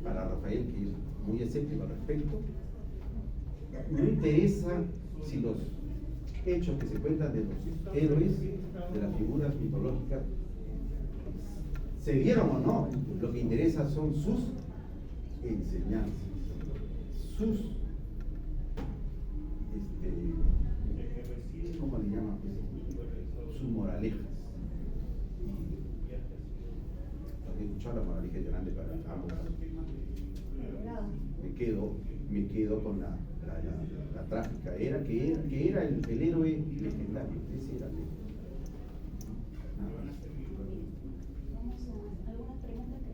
para Rafael, que es muy escéptico al respecto, no interesa si los hechos que se cuentan de los héroes, de las figuras mitológicas, se dieron o no. Lo que interesa son sus enseñanzas, sus ¿cómo le llaman? Sus moralejas. He escuchado la moraleja de Llorante para ambos. Me quedo con la trágica. Que era el héroe legendario. Ese era el héroe.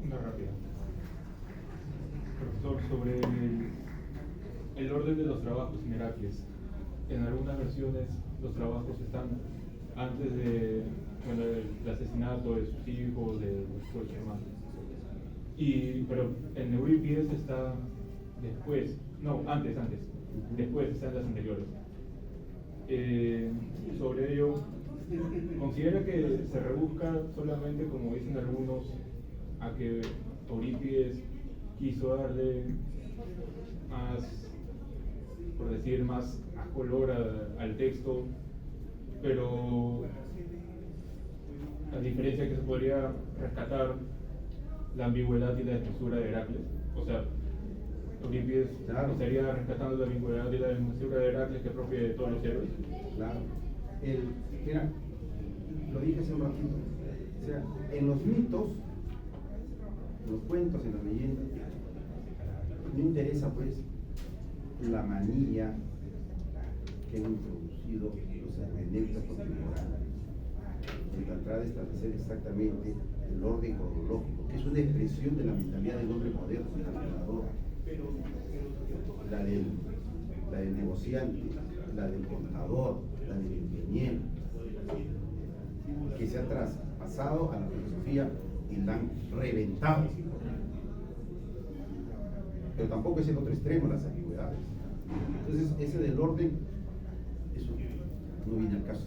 Una rápida. Profesor, sobre el orden de los trabajos en Heracles. En algunas versiones los trabajos están antes de el asesinato de sus hijos, de sus hermanos. Pero en Eurípides está después, no, antes, después están las anteriores. Sobre ello, ¿considera que se rebusca solamente, como dicen algunos, a que Eurípides quiso darle más, por decir, más color al texto, pero a diferencia que se podría rescatar la ambigüedad y la desmesura de Heracles? O sea, Eurípides estaría rescatando la ambigüedad y la desmesura de Heracles, que es propia de todos los héroes. Claro. Mira, lo dije hace un ratito. O sea, en los mitos, en los cuentos, en las leyendas, no interesa pues la manía que han introducido los hermenéuticos contemporáneos en tratar de establecer exactamente el orden cronológico, que es una expresión de la mentalidad del hombre moderno, del calculador, la del negociante, la del contador, la del ingeniero, que se ha traspasado a la filosofía y la han reventado. Pero tampoco es el otro extremo, las ambigüedades. Entonces, ese del orden, eso no viene al caso.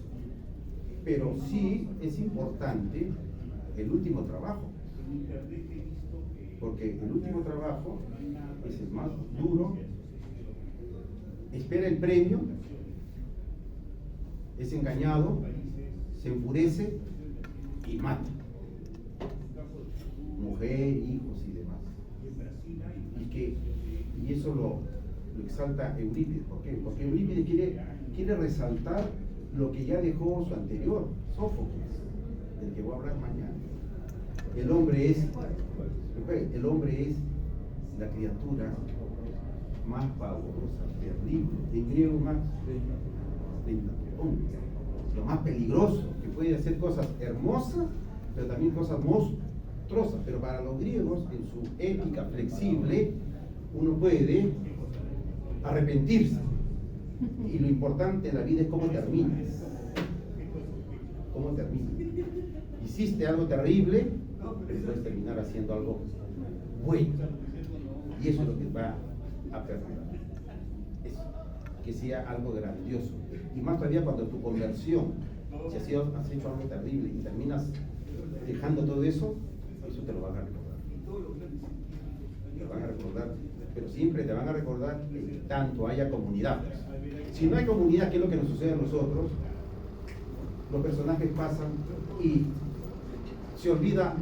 Pero sí es importante el último trabajo, porque el último trabajo es el más duro, espera el premio, es engañado, se enfurece y mata mujer, hijos y demás. Y eso lo exalta Eurípides. ¿Por qué? Porque Eurípides quiere resaltar lo que ya dejó su anterior, Sófocles, del que voy a hablar mañana. El hombre es la criatura más pavorosa, terrible, en griego más lo más peligroso, que puede hacer cosas hermosas, pero también cosas monstruosas. desastrosa, pero para los griegos, en su ética flexible, uno puede arrepentirse. Y lo importante en la vida es cómo terminas. ¿Cómo terminas? Hiciste algo terrible, pero puedes terminar haciendo algo bueno. Y eso es lo que va a perdurar. Eso, que sea algo grandioso. Y más todavía cuando tu conversión, si has hecho algo terrible y terminas dejando todo eso, eso te lo van a recordar. Te lo van a recordar, pero siempre te van a recordar que tanto haya comunidad. Si no hay comunidad, ¿qué es lo que nos sucede a nosotros? Los personajes pasan y se olvida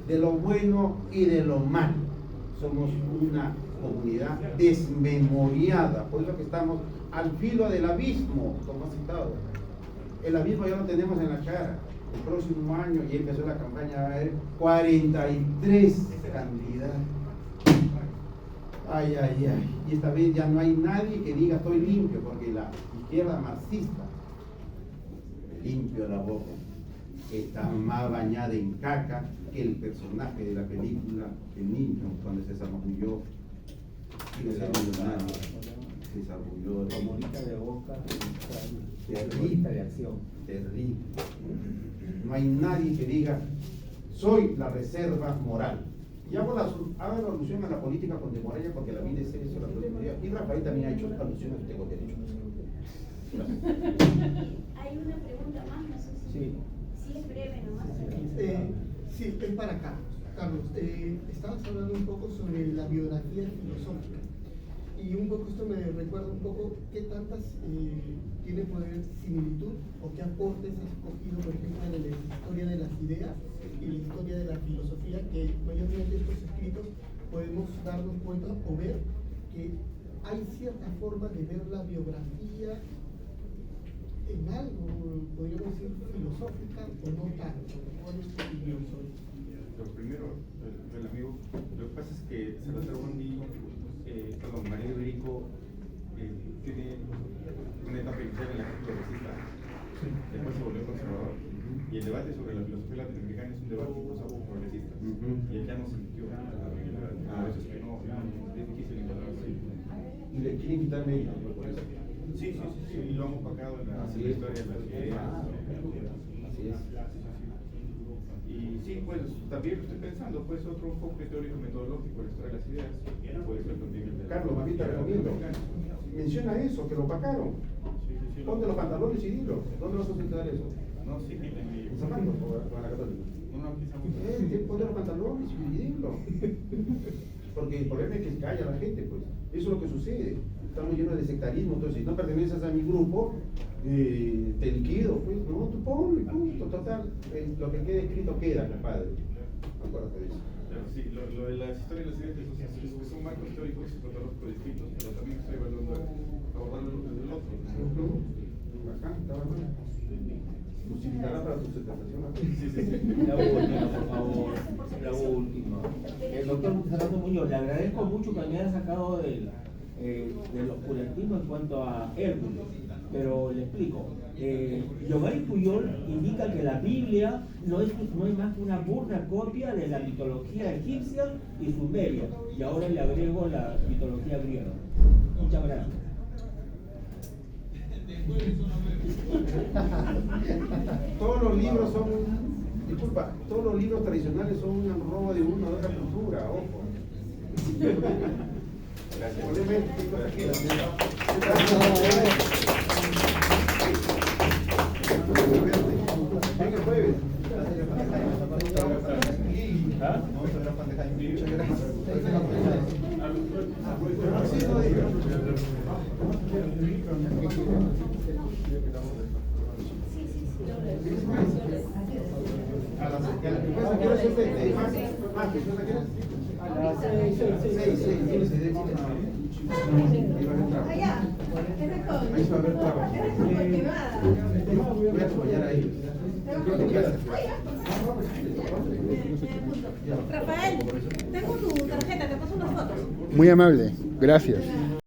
de lo bueno y de lo malo. Somos una comunidad desmemoriada, por eso que estamos al filo del abismo, como ha citado. El abismo ya lo tenemos en la cara. El próximo año ya empezó la campaña, va a haber 43 candidatos. Ay, ay, ay. Y esta vez ya no hay nadie que diga estoy limpio, porque la izquierda marxista, limpio la boca, está más bañada en caca que el personaje de la película El Niño, cuando se zambulló y se millonario. Se zambulló de Comunista de boca, terrible, de acción. terrible. No hay nadie que diga soy la reserva moral. Y hago alusión a la política contemporánea porque la vida es eso, la política. Y Rafael también ha hecho alusiones que tengo derecho. Hay una pregunta más, no sé si, Sí. si es breve nomás. Sí, es para Carlos. Estabas hablando un poco sobre la biografía filosófica. Y un poco esto me recuerda un poco qué tantas tiene poder similitud o qué aportes has cogido, por ejemplo, en la historia de las ideas y la historia de la filosofía, que mayormente estos escritos podemos darnos cuenta o ver que hay cierta forma de ver la biografía en algo, podríamos decir, filosófica o no tanto. ¿Cuál es tu opinión sobre eso? Lo primero, el amigo, lo que pasa es que Salazar Bondi, María Iberico tiene una etapa inicial en la que es progresista, después se volvió conservador. Y el debate sobre la filosofía latinoamericana es un debate incluso progresista. Y él ya no se metió a eso es que no, es difícil encontrarse. Y le quiere invitarme a ir, ¿no? Por eso. Sí, y lo hemos opacado en la historia de las ideas. Así es. Y sí, pues también estoy pensando, pues otro enfoque teórico metodológico de la historia de las ideas. Puede ser también el de Carlos, mamita, te recomiendo. Menciona eso, que lo opacaron. Sí. Ponte los pantalones y dilo. ¿Dónde vas a sustentar eso? No, sí, que ¿En Zapatos o en la Católica? no, quizá mucho. Ponte los pantalones y dilo. Porque el problema es que calla a la gente, pues. Eso es lo que sucede. Estamos llenos de sectarismo, entonces si no perteneces a mi grupo, te liquido, pues. No, tú ponlo y punto. Total, lo que quede escrito queda, compadre. Acuérdate de eso. Pero sí, lo de las historias de las ideas son marcos teóricos y metodológicos distintos, pero también estoy evaluando abordarlo desde el otro. Acá, estaba mal. Nos invitará para tu presentación. La última, por favor. La última. El doctor Fernando Muñoz, le agradezco mucho que me haya sacado del oscurantismo en cuanto a Hércules, pero le explico. Giovanni Puyol indica que la Biblia no es más que una burda copia de la mitología egipcia y sumeria, y ahora le agrego la mitología griega. Muchas gracias. Todos los libros son, todos los libros tradicionales son un robo de una u otra cultura, ojo. Gracias. Venga, jueves. Voy a apoyar ahí. Rafael, tengo tu tarjeta, te paso unas fotos. Muy amable, gracias.